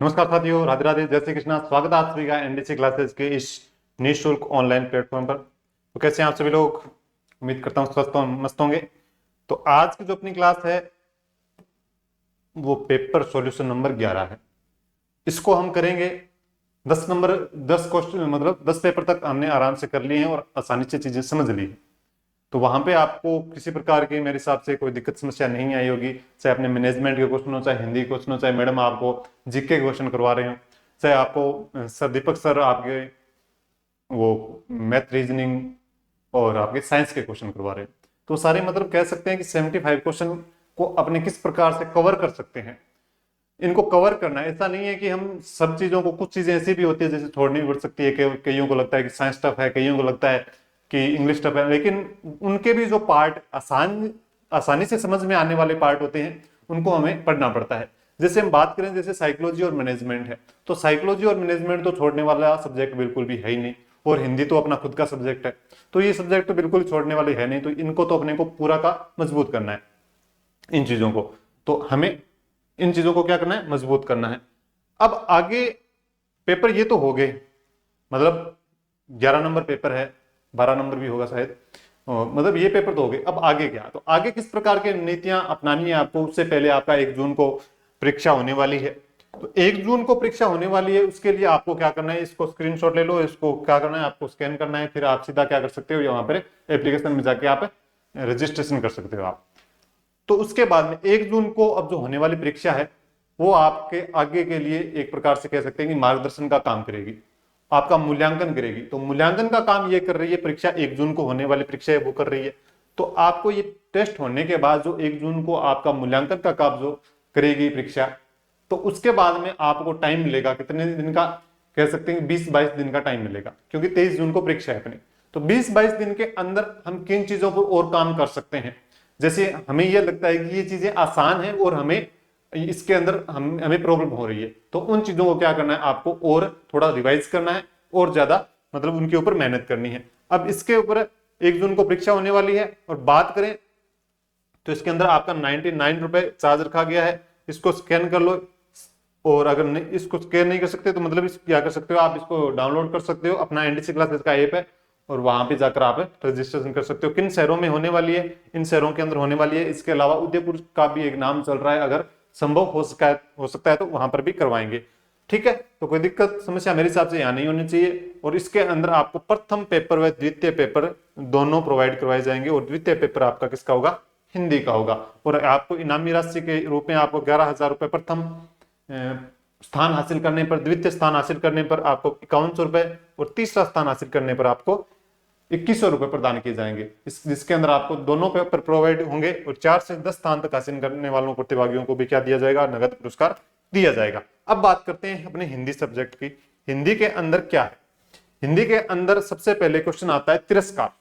नमस्कार साथियों, राधे राधे, जय श्री कृष्णा। स्वागत है आप सभी का एनडीसी क्लासेस के इस निःशुल्क ऑनलाइन प्लेटफॉर्म पर। तो कैसे हैं आप सभी लोग? उम्मीद करता हूँ स्वस्थ और मस्त होंगे। तो आज की जो अपनी क्लास है वो पेपर सॉल्यूशन नंबर 11 है। इसको हम करेंगे 10 नंबर, 10 क्वेश्चन, मतलब 10 पेपर तक हमने आराम से कर लिए हैं और आसानी से चीजें समझ ली हैं। तो वहां पे आपको किसी प्रकार की मेरे हिसाब से कोई दिक्कत समस्या नहीं आई होगी। चाहे अपने मैनेजमेंट के क्वेश्चन हो, चाहे हिंदी क्वेश्चन हो, चाहे मैडम आपको जीके क्वेश्चन करवा रहे हो, चाहे आपको सर दीपक सर आपके वो मैथ रीजनिंग और आपके साइंस के क्वेश्चन करवा रहे हैं। तो सारे मतलब कह सकते हैं कि 75 क्वेश्चन को अपने किस प्रकार से कवर कर सकते हैं। इनको कवर करना है, ऐसा नहीं है कि हम सब चीजों को, कुछ चीजें ऐसी भी होती है जैसे छोड़नी भी पड़ सकती है। कईयों को लगता है कि साइंस टफ है, कईयों को लगता है कि इंग्लिश टफ है, लेकिन उनके भी जो पार्ट आसानी से समझ में आने वाले पार्ट होते हैं उनको हमें पढ़ना पड़ता है। जैसे हम बात करें, जैसे साइकोलॉजी और मैनेजमेंट है, तो साइकोलॉजी और मैनेजमेंट तो छोड़ने वाला सब्जेक्ट बिल्कुल भी है ही नहीं। और हिंदी तो अपना खुद का सब्जेक्ट है, तो ये सब्जेक्ट तो बिल्कुल छोड़ने वाले है नहीं। तो इनको तो अपने को पूरा का मजबूत करना है, इन चीजों को। तो हमें इन चीजों को क्या करना है, मजबूत करना है। अब आगे पेपर ये तो हो गए, मतलब 11 नंबर पेपर है, 12 नंबर भी होगा शायद। मतलब ये पेपर तो हो गए। अब आगे क्या, तो आगे किस प्रकार के नीतियां अपनानी है आपको। उससे पहले आपका 1 जून को परीक्षा होने वाली है। तो 1 जून को परीक्षा होने वाली है, उसके लिए आपको क्या करना है, इसको स्क्रीनशॉट ले लो। इसको क्या करना है, आपको स्कैन करना है, फिर आप सीधा क्या कर सकते हो, यहाँ पर एप्लीकेशन में जाके आप रजिस्ट्रेशन कर सकते हो आप। तो उसके बाद में 1 जून को अब जो होने वाली परीक्षा है वो आपके आगे के लिए एक प्रकार से कह सकते हैं कि मार्गदर्शन का काम करेगी, आपका मूल्यांकन करेगी। तो मूल्यांकन का काम ये कर रही है परीक्षा, 1 जून को होने वाली परीक्षा है वो कर रही है। तो आपको ये टेस्ट होने के बाद जो 1 जून को आपका मूल्यांकन का काम जो करेगी परीक्षा, तो उसके बाद में आपको टाइम मिलेगा कितने दिन का, कह सकते हैं 20-22 दिन का टाइम मिलेगा, क्योंकि 23 जून को परीक्षा है अपनी। तो 20-22 दिन के अंदर हम किन चीजों पर और काम कर सकते हैं। जैसे हमें यह लगता है कि ये चीजें आसान है और हमें इसके अंदर हमें प्रॉब्लम हो रही है, तो उन चीजों को क्या करना है, आपको और थोड़ा रिवाइज करना है और ज्यादा मतलब उनके ऊपर मेहनत करनी है। अब इसके ऊपर 1 जून को परीक्षा होने वाली है, और बात करें तो इसके अंदर आपका 99 रुपए चार्ज रखा गया है। इसको स्कैन कर लो, और अगर नहीं, इसको स्कैन नहीं कर सकते तो मतलब क्या कर सकते हो, आप इसको डाउनलोड कर सकते हो, अपना एनडीसी क्लासेस का ऐप है, और वहां पे जाकर आप रजिस्ट्रेशन कर सकते हो। किन शहरों में होने वाली है, इन शहरों के अंदर होने वाली है। इसके अलावा उदयपुर का भी एक नाम चल रहा है, अगर संभव हो सकता है तो वहां पर भी करवाएंगे। ठीक है, तो कोई दिक्कत समस्या मेरे हिसाब से यहाँ नहीं होनी चाहिए। और इसके अंदर आपको प्रथम पेपर व द्वितीय पेपर दोनों प्रोवाइड करवाए जाएंगे, और द्वितीय पेपर आपका किसका होगा, हिंदी का होगा। और आपको इनामी राशि के रूप में आपको 11,000 रुपए प्रथम स्थान हासिल करने पर, द्वितीय स्थान हासिल करने पर आपको 5100 रुपए, और तीसरा स्थान हासिल करने पर आपको 2100 रुपए प्रदान किए जाएंगे। जिसके अंदर आपको दोनों पेपर प्रोवाइड होंगे, और 4 से 10 स्थान तक हासिल करने वालों प्रतिभागियों को भी क्या दिया जाएगा, नगद पुरस्कार दिया जाएगा। अब बात करते हैं अपने हिंदी सब्जेक्ट की। हिंदी के अंदर क्या है, हिंदी के अंदर सबसे पहले क्वेश्चन आता है तिरस्कार।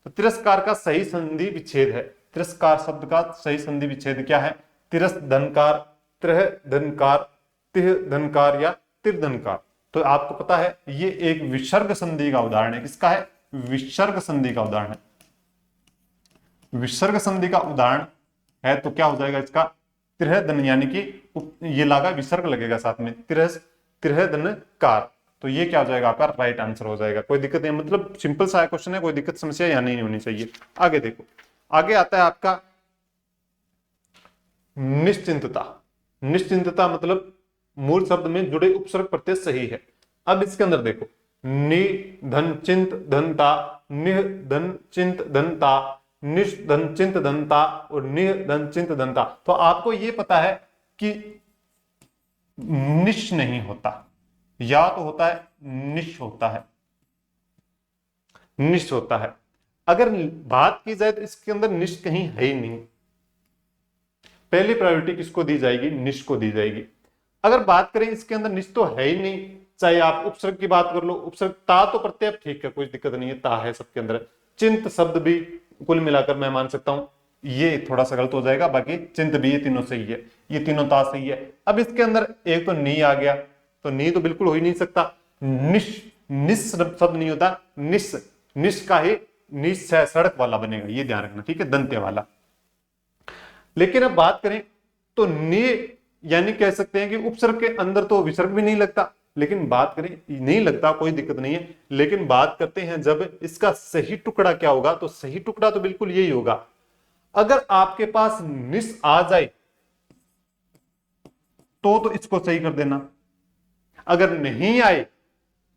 तो तिरस्कार का सही संधि विच्छेद है। तिरस्कार शब्द का सही संधि विच्छेद क्या है, तिरस धनकार, त्रह धनकार, तिह धनकार या तिर धनकार। तो आपको पता है ये एक विसर्ग संधि का उदाहरण है। किसका है, विसर्ग संधि का उदाहरण है। विसर्ग संधि का उदाहरण है, तो क्या हो जाएगा इसका, तिरह धन, यानी कि ये लगा विसर्ग लगेगा साथ में, तिरह धनकार। तो ये क्या हो जाएगा, आपका राइट आंसर हो जाएगा। कोई दिक्कत नहीं, मतलब सिंपल सा क्वेश्चन है, कोई दिक्कत समस्या यहाँ नहीं होनी चाहिए। आगे देखो, आगे आता है आपका निश्चिंतता। निश्चिंतता मतलब मूल शब्द में जुड़े उपसर्ग प्रत्यय सही है। अब इसके अंदर देखो, नि धन चिंत धनता, निह धन चिंत धनता, निश धन चिंत धनता, और निह धन चिंत धनता। तो आपको ये पता है कि निश नहीं होता, या तो होता है निश होता है, निश होता है। अगर बात की जाए तो इसके अंदर निश कहीं है ही नहीं। पहली प्रायोरिटी किसको दी जाएगी, निश को दी जाएगी। अगर बात करें इसके अंदर निश तो है ही नहीं, चाहे आप उपसर्ग की बात कर लो, उपसर्ग ता तो प्रत्यय ठीक है, कोई दिक्कत नहीं है, ता है सबके अंदर। चिंत शब्द भी कुल मिलाकर मैं मान सकता हूं ये थोड़ा सा गलत हो जाएगा, बाकी चिंत भी ये तीनों सही है, ये तीनों ता सही है। अब इसके अंदर एक तो नी आ गया, तो नी तो बिल्कुल हो ही नहीं सकता। निश, निश शब्द नहीं होता, निश, निश का ही निश सड़क वाला बनेगा, ये ध्यान रखना, ठीक है, दंत्य वाला। लेकिन अब बात करें तो ने यानी कह सकते हैं कि उपसर्ग के अंदर तो विसर्ग भी नहीं लगता, लेकिन बात करें नहीं लगता कोई दिक्कत नहीं है, लेकिन बात करते हैं जब इसका सही टुकड़ा क्या होगा, तो सही टुकड़ा तो बिल्कुल यही होगा। अगर आपके पास निस आ जाए तो इसको सही कर देना, अगर नहीं आए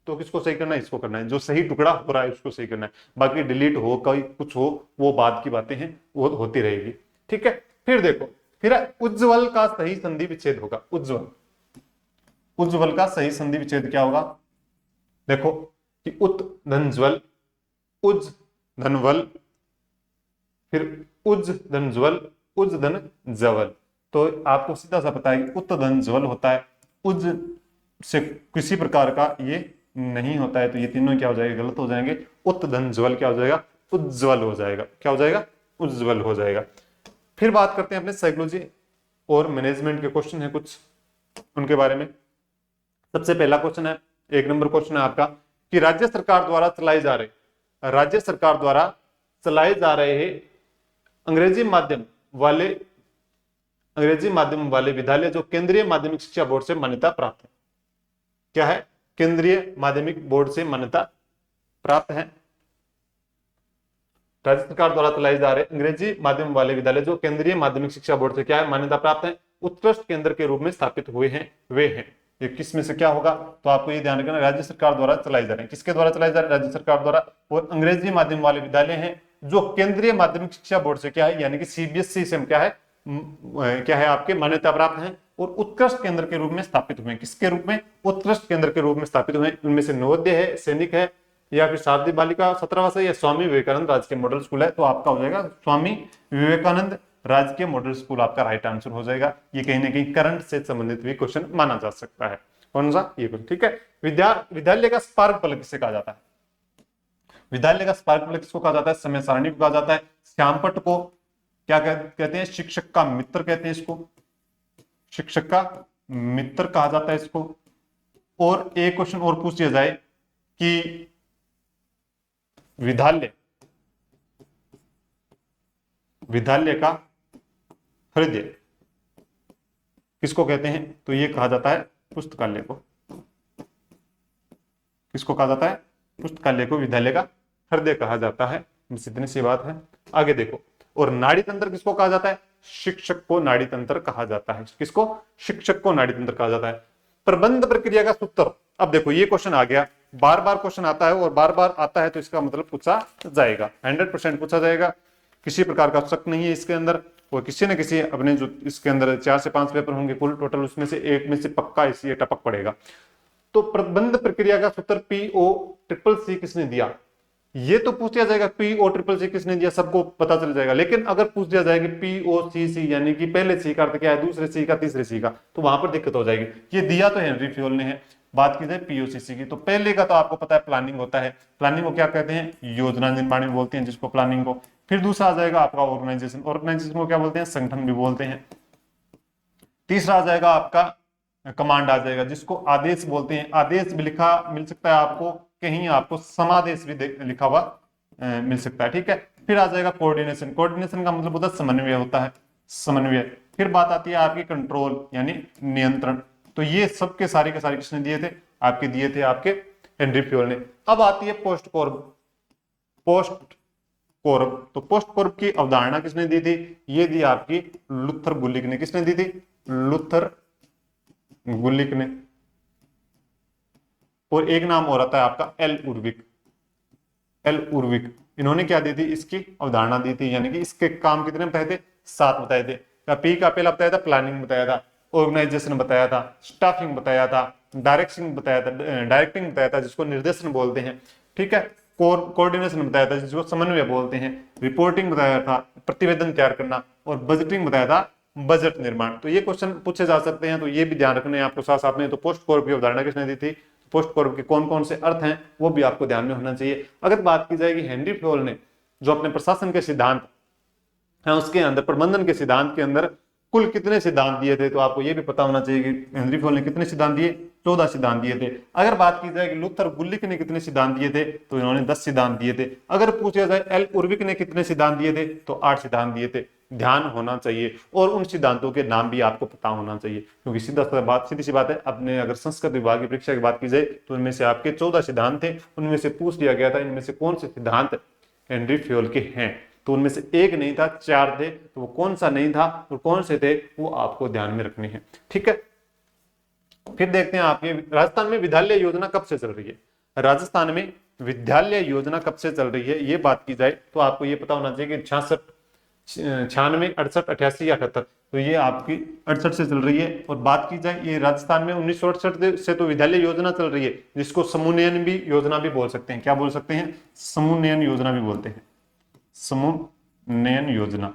तो किसको सही करना है, इसको करना है, जो सही टुकड़ा हो रहा है उसको सही करना है। बाकी डिलीट हो कोई कुछ हो वो बाद की बातें हैं, वो होती रहेगी। ठीक है, फिर देखो, फिर उज्ज्वल का सही संधि विच्छेद होगा। उज्ज्वल, उज्ज्वल का सही संधि विच्छेद क्या होगा, देखो कि उत धन ज्वल, उज धन वल, फिर उज धन ज्वल, उज धन जवल। तो आपको सीधा सा पता है कि उत धन ज्वल होता है, उज से किसी प्रकार का ये नहीं होता है, तो ये तीनों क्या हो जाएगा, गलत हो जाएंगे। उत धन ज्वल क्या हो जाएगा, उज्ज्वल हो जाएगा। क्या हो जाएगा, उज्ज्वल हो जाएगा। फिर बात करते हैं अपने साइकोलॉजी और मैनेजमेंट के क्वेश्चन है कुछ, उनके बारे में। सबसे पहला क्वेश्चन है, 1 नंबर क्वेश्चन है आपका कि राज्य सरकार द्वारा चलाए जा रहे, राज्य सरकार द्वारा चलाए जा रहे अंग्रेजी माध्यम वाले विद्यालय जो केंद्रीय माध्यमिक शिक्षा बोर्ड से मान्यता प्राप्त है। क्या है, केंद्रीय माध्यमिक बोर्ड से मान्यता प्राप्त है। राज्य सरकार द्वारा चलाए जा रहे अंग्रेजी माध्यम वाले विद्यालय जो केंद्रीय माध्यमिक शिक्षा बोर्ड से क्या है, मान्यता प्राप्त है, उत्कृष्ट केंद्र के रूप में स्थापित हुए हैं, वे हैं। ये किस में से क्या होगा, तो आपको ये ध्यान रखना, राज्य सरकार द्वारा चलाए जा रहे हैं। किसके द्वारा चलाए जा रहे हैं, राज्य सरकार द्वारा। और अंग्रेजी माध्यम वाले विद्यालय हैं जो केंद्रीय माध्यमिक शिक्षा बोर्ड से क्या है, यानी कि सीबीएसई से क्या है आपके मान्यता प्राप्त है और उत्कृष्ट केंद्र के रूप में स्थापित हुए। किसके रूप में, उत्कृष्ट केंद्र के रूप में स्थापित हुए। उनमें से नवोदय है, सैनिक है, या फिर शारदीय बालिका छात्रावास है, या स्वामी विवेकानंद राजकीय मॉडल स्कूल है। तो आपका हो जाएगा स्वामी विवेकानंद राजकीय मॉडल स्कूल आपका राइट आंसर हो जाएगा। ये कहीं ना कहीं करंट से संबंधित भी क्वेश्चन माना जा सकता है। कौन सा, ये क्वेश्चन। ठीक है, विद्यालय का स्पार्क प्लग किसे कहा जाता है, विद्यालय का स्पार्क प्लग किसको कहा जाता है, समय सारणी को कहा जाता है। श्यामपट्ट को क्या कहते हैं, शिक्षक का मित्र कहते हैं इसको, शिक्षक का मित्र कहा जाता है इसको। और एक क्वेश्चन और पूछ लिया जाए कि विद्यालय का हृदय किसको कहते हैं, तो ये कहा जाता है पुस्तकालय को। किसको कहा जाता है, पुस्तकालय को विद्यालय का हृदय कहा जाता है। बस इतनी सी बात है। आगे देखो, और नाड़ी तंत्र किसको कहा जाता है, शिक्षक को नाड़ी तंत्र कहा जाता है। किसको, शिक्षक को नाड़ी तंत्र कहा जाता है। प्रबंध प्रक्रिया का सूत्र, अब देखो ये क्वेश्चन आ गया, बार बार क्वेश्चन आता है और बार बार आता है, तो इसका मतलब पूछा जाएगा, 100% पूछा जाएगा, किसी प्रकार का शक नहीं है इसके अंदर। और किसी न किसी अपने जो इसके अंदर 4 से 5 पेपर होंगे कुल टोटल, उसमें से एक में से पक्का इसी टपक पड़ेगा। तो प्रबंध प्रक्रिया का सूत्र PO-CCC किसने दिया, ये तो पूछ लिया जाएगा। PO-CCC किसने दिया, सबको पता चल जाएगा। लेकिन अगर पूछ दिया जाएगा POCC यानी कि पहले सी का अर्थ क्या है, दूसरे सी का, तीसरे सी का, तो वहां पर दिक्कत हो जाएगी। ये दिया तो हेनरी फ्योल ने है। बात की जाए POCC की, तो पहले का तो आपको पता है प्लानिंग होता है। प्लानिंग को क्या कहते हैं, योजना निर्माण बोलते हैं जिसको, प्लानिंग को। फिर दूसरा आ जाएगा आपका ऑर्गेनाइजेशन, ऑर्गेनाइजेशन को क्या बोलते हैं, संगठन भी बोलते हैं। तीसरा आ जाएगा आपका कमांड आ जाएगा, जिसको आदेश बोलते हैं। आदेश भी लिखा मिल सकता है आपको कहीं, आपको समादेश भी लिखा हुआ मिल सकता है। ठीक है, फिर आ जाएगा कोऑर्डिनेशन। कोऑर्डिनेशन का मतलब होता है समन्वय होता है, समन्वय। फिर बात आती है आपकी कंट्रोल यानी नियंत्रण। तो ये सब के सारे किसने दिए थे, आपके दिए थे आपके हेनरी फ्योल ने। अब आती है पोस्ट कोर्ब। पोस्ट कोर्ब, तो पोस्ट कोर्ब की अवधारणा किसने दी थी, ये दी आपकी लुथर गुलिक ने। किसने दी थी, लुथर गुलिक ने। और एक नाम और आता है आपका एल उर्विक। एल उर्विक, इन्होंने क्या दी थी, इसकी अवधारणा दी थी, यानी कि इसके काम कितने बताए थे, 7 बताए थे। पी का पहला बताया था प्लानिंग बताया था, ऑर्गेनाइजेशन बताया था, स्टाफिंग बताया था, डायरेक्टिंग बताया था जिसको निर्देशन बोलते हैं। ठीक है, कोऑर्डिनेशन बताया था जिसको समन्वय बोलते हैं, रिपोर्टिंग बताया था, प्रतिवेदन तैयार करना, और बजटिंग बताया था, बजट निर्माण। तो ये क्वेश्चन पूछे जा सकते हैं, तो ये भी ध्यान रखने आपको साथ साथ में। तो पोस्ट कोर्ब की अवधारणा किसने दी थी, पोस्ट कोर्ब के कौन कौन से अर्थ हैं वो भी आपको ध्यान में होना चाहिए। अगर बात की जाएगी हेनरी फ्योल ने जो अपने प्रशासन के सिद्धांत है उसके अंदर, प्रबंधन के सिद्धांत के अंदर कुल कितने सिद्धांत दिए थे, तो आपको ये भी पता होना चाहिए कि हेनरी फ्योल ने कितने सिद्धांत दिए, 14 सिद्धांत दिए थे। अगर बात की जाए कि लूथर गुलिक ने कितने सिद्धांत दिए थे, तो इन्होंने 10 सिद्धांत दिए थे। अगर पूछा जाए एल उर्विक ने कितने सिद्धांत दिए थे, तो 8 सिद्धांत दिए थे। ध्यान होना चाहिए और उन सिद्धांतों के नाम भी आपको पता होना चाहिए, क्योंकि सीधी सी बात है, अपने अगर संस्कृत विभाग की परीक्षा की बात की जाए तो उनमें से आपके 14 सिद्धांत थे, उनमें से पूछ लिया गया था इनमें से कौन से सिद्धांत हेनरी फ्योल के हैं, तो उनमें से एक नहीं था, 4 थे, तो वो कौन सा नहीं था और कौन से थे वो आपको ध्यान में रखने हैं। ठीक है, फिर देखते हैं आपके राजस्थान में विद्यालय योजना कब से चल रही है। राजस्थान में विद्यालय योजना कब से चल रही है, ये बात की जाए तो आपको ये पता होना चाहिए कि 66, 96, 68, 88 या 78, तो ये आपकी 68 से चल रही है। और बात की जाए ये राजस्थान में 1968 से तो विद्यालय योजना चल रही है, जिसको समूहनयन भी योजना भी बोल सकते हैं। क्या बोल सकते हैं? समूहनयन योजना भी बोलते हैं, समूहनयन योजना,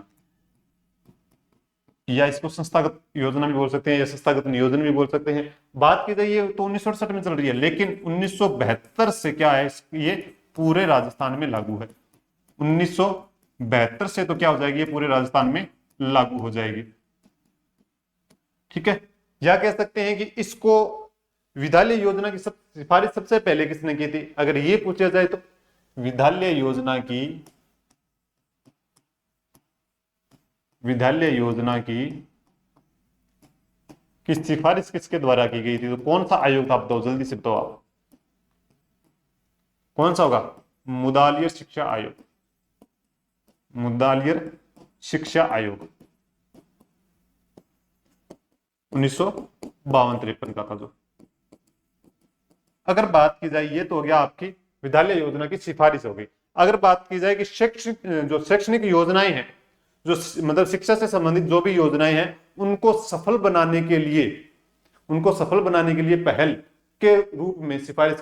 या इसको संस्थागत योजना भी बोल सकते हैं, या संस्थागत नियोजन भी बोल सकते हैं। बात की जाए ये तो 1968 में चल रही है, लेकिन 1972 से क्या है, ये पूरे राजस्थान में लागू है। 1972 से तो क्या हो जाएगी, ये पूरे राजस्थान में लागू हो जाएगी। ठीक है, या कह सकते हैं कि इसको विद्यालय योजना की सिफारिश सबसे पहले किसने की थी, अगर ये पूछा जाए तो विद्यालय योजना की सिफारिश किसके द्वारा की गई थी, तो कौन सा आयोग था, बताओ जल्दी से बताओ आप, कौन सा होगा? मुदालियर शिक्षा आयोग, मुदालियर शिक्षा आयोग 1952-53 का था जो। अगर बात की जाए ये तो हो गया आपकी विद्यालय योजना की सिफारिश हो गई। अगर बात की जाए कि शैक्षणिक योजनाएं हैं, जो मतलब शिक्षा से संबंधित जो भी योजनाएं हैं, उनको सफल बनाने के लिए पहल के रूप में सिफारिश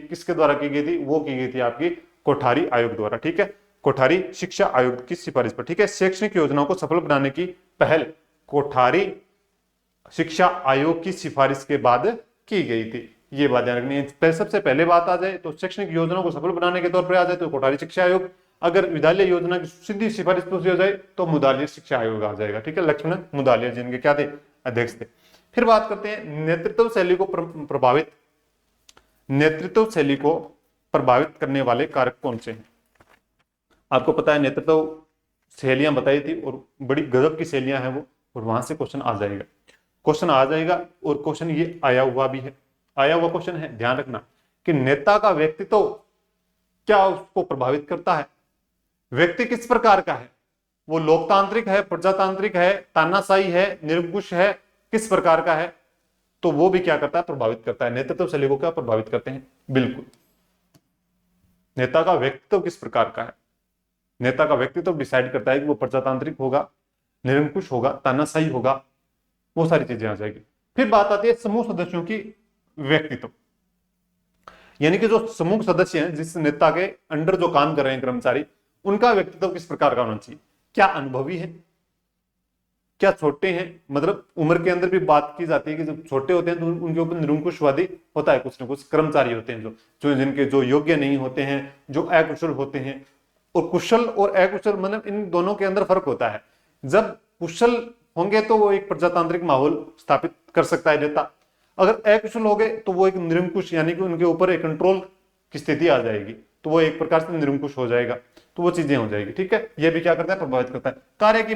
किसके द्वारा की गई थी, वो की गई थी आपकी कोठारी आयोग द्वारा। ठीक है, कोठारी शिक्षा आयोग की सिफारिश पर। ठीक है, शैक्षणिक योजनाओं को सफल बनाने की पहल कोठारी शिक्षा आयोग की सिफारिश के बाद की गई थी, ये बात ध्यान रखनी है। सबसे पहले बात आ जाए तो शैक्षणिक योजनाओं को सफल बनाने के तौर पर आ जाए तो कोठारी शिक्षा आयोग, अगर विद्यालय योजना की सीधी सिफारिश पूछी हो जाए तो मुदालियर शिक्षा आयोग आ जाएगा। ठीक है, लक्ष्मण मुदालियर जिनके क्या थे, अध्यक्ष थे। फिर बात करते हैं नेतृत्व शैली को प्रभावित करने वाले कारक कौन से हैं। आपको पता है नेतृत्व शैलियां बताई थी और बड़ी गजब की शैलियां हैं वो, और वहां से क्वेश्चन आ जाएगा और क्वेश्चन ये आया हुआ क्वेश्चन है। ध्यान रखना कि नेता का व्यक्तित्व क्या उसको प्रभावित करता है, व्यक्ति किस प्रकार का है, वो लोकतांत्रिक है, प्रजातांत्रिक है, तानाशाही है, निरंकुश है, किस प्रकार का है, तो वो भी क्या करता है, प्रभावित करता है। नेतृत्व शैली को क्या प्रभावित करते हैं, बिल्कुल नेता का व्यक्तित्व किस प्रकार का है। नेता का व्यक्तित्व डिसाइड करता है कि वो प्रजातांत्रिक होगा, निरंकुश होगा, तानाशाही होगा, वो सारी चीजें आ जाएगी। फिर बात आती है समूह सदस्यों की व्यक्तित्व, यानी कि जो समूह सदस्य हैं, जिस नेता के अंडर जो काम कर रहे हैं कर्मचारी, उनका व्यक्तित्व किस प्रकार का होना चाहिए। क्या अनुभवी है, क्या छोटे हैं, मतलब उम्र के अंदर भी बात की जाती है कि जब छोटे होते हैं तो उनके ऊपर निरंकुशवादी होता है। कुछ ना कुछ कर्मचारी होते हैं जो जिनके जो योग्य नहीं होते हैं, जो अकुशल होते हैं। और कुशल और अकुशल मतलब इन दोनों के अंदर फर्क होता है। जब कुशल होंगे तो वो एक प्रजातांत्रिक माहौल स्थापित कर सकता है नेता, अगर अकुशल हो गए तो वो एक निरंकुश, यानी कि उनके ऊपर एक कंट्रोल की स्थिति आ जाएगी, तो वो एक प्रकार से निरंकुश हो जाएगा, तो वो चीजें हो जाएगी। ठीक है, ये भी क्या करता है, प्रभावित करता है। कार्य की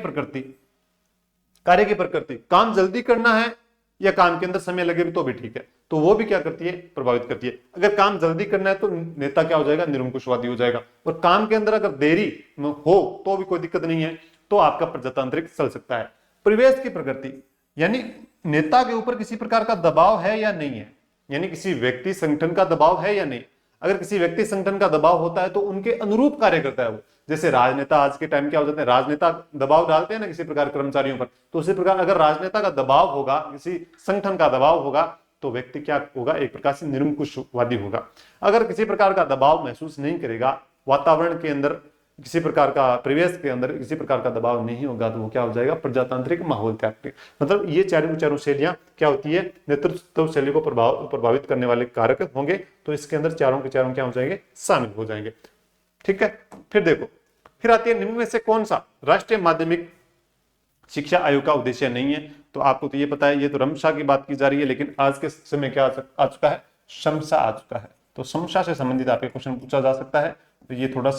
प्रकृति, काम जल्दी करना है या काम के अंदर समय लगे भी तो भी ठीक है, तो वो भी क्या करती है, प्रभावित करती है। अगर काम जल्दी करना है तो नेता क्या हो जाएगा, निरंकुशवादी हो जाएगा। और काम के अंदर अगर देरी हो तो भी कोई दिक्कत नहीं है, तो आपका प्रजातांत्रिक चल सकता है। परिवेश की प्रकृति, यानी नेता के ऊपर किसी प्रकार का दबाव है या नहीं है, यानी किसी व्यक्ति संगठन का दबाव है या नहीं। अगर किसी व्यक्ति संगठन का दबाव होता है तो उनके अनुरूप कार्य करता है वो। जैसे राजनेता आज के टाइम क्या हो जाते हैं, राजनेता दबाव डालते हैं ना किसी प्रकार कर्मचारियों पर, तो उसी प्रकार अगर राजनेता का दबाव होगा, किसी संगठन का दबाव होगा, तो व्यक्ति क्या होगा, एक प्रकार से निरंकुशवादी होगा। अगर किसी प्रकार का दबाव महसूस नहीं करेगा, वातावरण के अंदर किसी प्रकार का, परिवेश के अंदर किसी प्रकार का दबाव नहीं होगा, तो वो क्या हो जाएगा, प्रजातांत्रिक माहौल त्याग। मतलब ये चारों शैलियां क्या होती है, नेतृत्व शैली को प्रभावित करने वाले कारक होंगे, तो इसके अंदर चारों के चारों क्या हो जाएंगे, शामिल हो जाएंगे। ठीक है, फिर देखो, फिर आती है निम्न में से कौन सा राष्ट्रीय माध्यमिक शिक्षा आयोग का उद्देश्य नहीं है। तो आपको तो ये पता है, ये तो रमशा की बात की जा रही है, लेकिन आज के समय क्या आ चुका है, शमशा आ चुका है। तो शमशा से संबंधित आपके क्वेश्चन पूछा जा सकता है। तो ये थोड़ा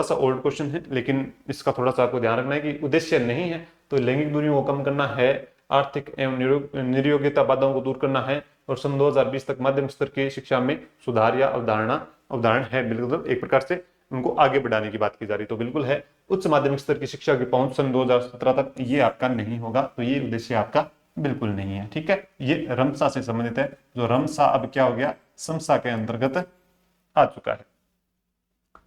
सा ओल्ड क्वेश्चन है, लेकिन इसका थोड़ा सा आपको ध्यान रखना है कि उद्देश्य नहीं है तो लैंगिक दूरियों को कम करना है, आर्थिक एवं निरयोग्यता बाधाओं को दूर करना है, और सन 2020 तक माध्यमिक स्तर की शिक्षा में सुधार या अवधारण है, बिल्कुल एक प्रकार से उनको आगे बढ़ाने की बात की जा रही। तो बिल्कुल है, उच्च माध्यमिक स्तर की शिक्षा की पहुंच सन 2017 तक ये आपका नहीं होगा। तो ये उद्देश्य आपका बिल्कुल नहीं है, ठीक है। ये रमसा से संबंधित है, जो रमसा अब क्या हो गया, समसा के अंतर्गत आ चुका है।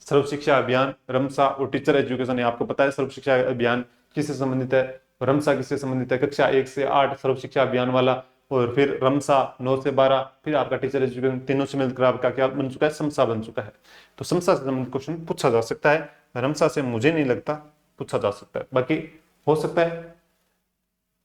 सर्व शिक्षा अभियान, रमसा और टीचर एजुकेशन है, आपको पता है सर्व शिक्षा अभियान किससे संबंधित है, रमसा किससे संबंधित है, कक्षा 1 से 8 सर्व शिक्षा अभियान वाला, और फिर रमसा 9 से 12, फिर आपका टीचर एजुकेशन, तीनों से मिलकर आपका क्या बन चुका है, समसा बन चुका है। तो समसा से संबंधित क्वेश्चन पूछा जा सकता है, रमसा से मुझे नहीं लगता पूछा जा सकता है, बाकी हो सकता है,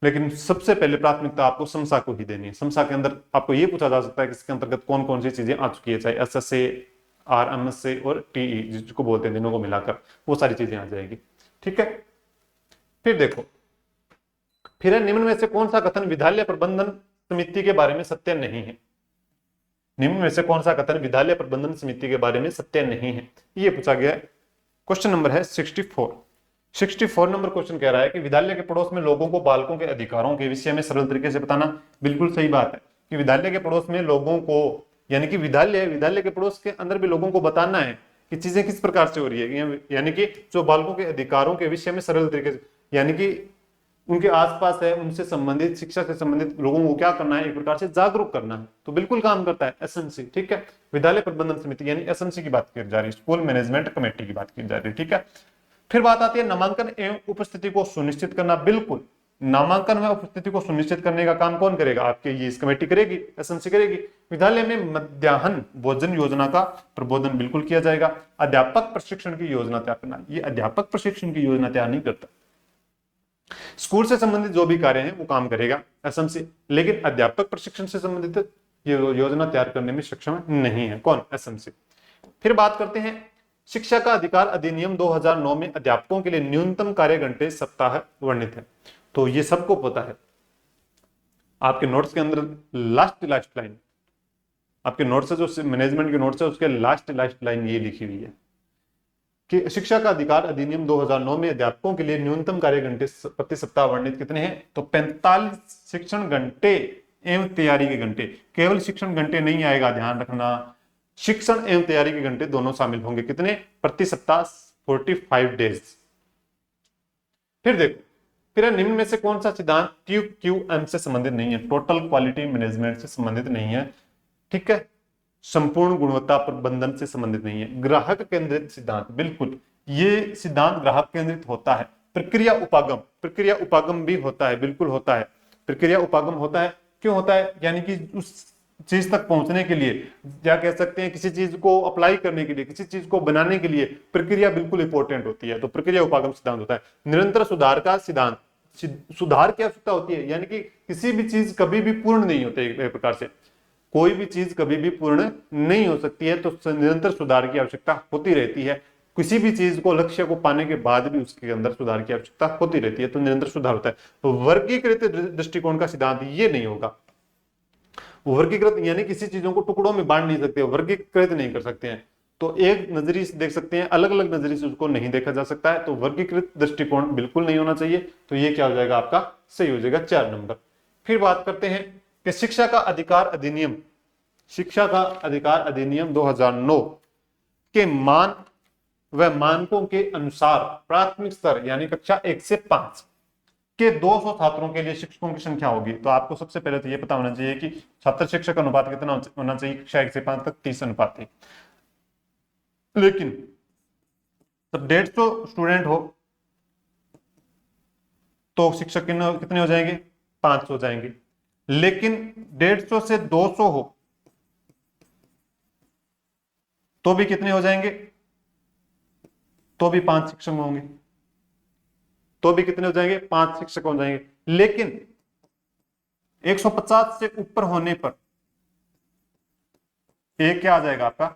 लेकिन सबसे पहले प्राथमिकता आपको समसा को ही देनी है। समसा के अंदर आपको ये पूछा जा सकता है कि इसके अंतर्गत कौन कौन सी चीजें आ चुकी है, चाहे एसएसए, आरएमएसए और टीई जिसको बोलते हैं, दिनों को मिलाकर वो सारी चीजें आ जाएगी, ठीक है। फिर देखो, फिर है निम्न में से कौन सा कथन विद्यालय प्रबंधन समिति के बारे में सत्य नहीं है। निम्न में से कौन सा कथन विद्यालय प्रबंधन समिति के बारे में सत्य नहीं है, ये पूछा गया है। क्वेश्चन नंबर है 64 नंबर क्वेश्चन कह रहा है कि विद्यालय के पड़ोस में लोगों को बालकों के अधिकारों के विषय में सरल तरीके से बताना। बिल्कुल सही बात है कि विद्यालय के पड़ोस में लोगों को, यानी कि विद्यालय के पड़ोस के अंदर भी लोगों को बताना है कि चीजें किस प्रकार से हो रही है, यानी कि जो बालकों के अधिकारों के विषय में सरल तरीके से, यानी कि उनके आसपास है, उनसे संबंधित, शिक्षा से संबंधित लोगों को क्या करना है, एक प्रकार से जागरूक करना है। तो बिल्कुल काम करता है एसएनसी, ठीक है। विद्यालय प्रबंधन समिति यानी एसएनसी की बात की जा रही है, स्कूल मैनेजमेंट कमेटी की बात की जा रही है, ठीक है। फिर बात आती है नामांकन एवं उपस्थिति को सुनिश्चित करना। बिल्कुल, नामांकन व उपस्थिति को सुनिश्चित करने का काम कौन करेगा, आपके ये इस कमेटी करेगी, एसएनसी करेगी। विद्यालय में मध्याह्न भोजन योजना का प्रबोधन बिल्कुल किया जाएगा। अध्यापक प्रशिक्षण की योजना तैयार करना, ये अध्यापक प्रशिक्षण की योजना तैयार नहीं करता, स्कूल से संबंधित जो भी कार्य हैं वो काम करेगा एसएमसी, लेकिन अध्यापक प्रशिक्षण से संबंधित ये योजना तैयार करने में सक्षम नहीं है, कौन, एसएमसी। फिर बात करते हैं शिक्षा का अधिकार अधिनियम 2009 में अध्यापकों के लिए न्यूनतम कार्य घंटे सप्ताह वर्णित है। तो ये सबको पता है, आपके नोट्स के अंदर लास्ट लाइन, आपके नोट्स जो मैनेजमेंट के नोट्स है उसके लास्ट लाइन ये लिखी हुई है कि शिक्षा का अधिकार अधिनियम 2009 में अध्यापकों के लिए न्यूनतम कार्य घंटे प्रति सप्ताह वर्णित कितने हैं, तो 45 शिक्षण घंटे एवं तैयारी के घंटे। केवल शिक्षण घंटे नहीं आएगा, ध्यान रखना, शिक्षण एवं तैयारी के घंटे दोनों शामिल होंगे, कितने, प्रति सप्ताह 45 डेज। फिर देखो, फिर निम्न में से कौन सा सिद्धांत TQM से संबंधित नहीं है, टोटल क्वालिटी मैनेजमेंट से संबंधित नहीं है, ठीक है, संपूर्ण गुणवत्ता प्रबंधन से संबंधित नहीं है। ग्राहक केंद्रित सिद्धांत, बिल्कुल ये सिद्धांत ग्राहक केंद्रित होता है। प्रक्रिया उपागम भी होता है, बिल्कुल होता है, प्रक्रिया उपागम होता है। क्यों होता है, यानी कि उस चीज तक पहुंचने के लिए, क्या कह सकते हैं, किसी चीज को अप्लाई करने के लिए, किसी चीज को बनाने के लिए प्रक्रिया बिल्कुल इंपॉर्टेंट होती है, तो प्रक्रिया उपागम सिद्धांत होता है। निरंतर सुधार का सिद्धांत, सुधार की आवश्यकता होती है, यानी कि किसी भी चीज कभी भी पूर्ण नहीं होती, एक प्रकार से कोई भी चीज कभी भी पूर्ण नहीं हो सकती है, तो निरंतर सुधार की आवश्यकता होती रहती है। किसी भी चीज को, लक्ष्य को पाने के बाद भी उसके अंदर सुधार की आवश्यकता होती रहती है, तो निरंतर सुधार होता है। तो वर्गीकृत दृष्टिकोण का सिद्धांत ये नहीं होगा। वर्गीकृत यानी किसी चीजों को टुकड़ों में बांट नहीं सकते, वर्गीकृत नहीं कर सकते हैं, तो एक नजरिए से देख सकते हैं, अलग अलग नजरिए से उसको नहीं देखा जा सकता है, तो वर्गीकृत दृष्टिकोण बिल्कुल नहीं होना चाहिए। तो ये क्या हो जाएगा, आपका सही हो जाएगा 4 नंबर। फिर बात करते हैं कि शिक्षा का अधिकार अधिनियम 2009 के मान व मानकों के अनुसार प्राथमिक स्तर यानी कक्षा 1 से 5 के 200 छात्रों के लिए शिक्षकों की संख्या होगी। तो आपको सबसे पहले तो ये पता होना चाहिए कि छात्र शिक्षक अनुपात कितना होना चाहिए, कक्षा 1 से 5 तक 30 अनुपात है। लेकिन जब 150 स्टूडेंट हो तो शिक्षक कितने हो जाएंगे, 5 हो जाएंगे। लेकिन 150 से 200 हो तो भी कितने हो जाएंगे, तो भी 5 शिक्षक होंगे, तो भी कितने हो जाएंगे, 5 शिक्षक हो जाएंगे। लेकिन 150 से ऊपर होने पर एक क्या आ जाएगा, आपका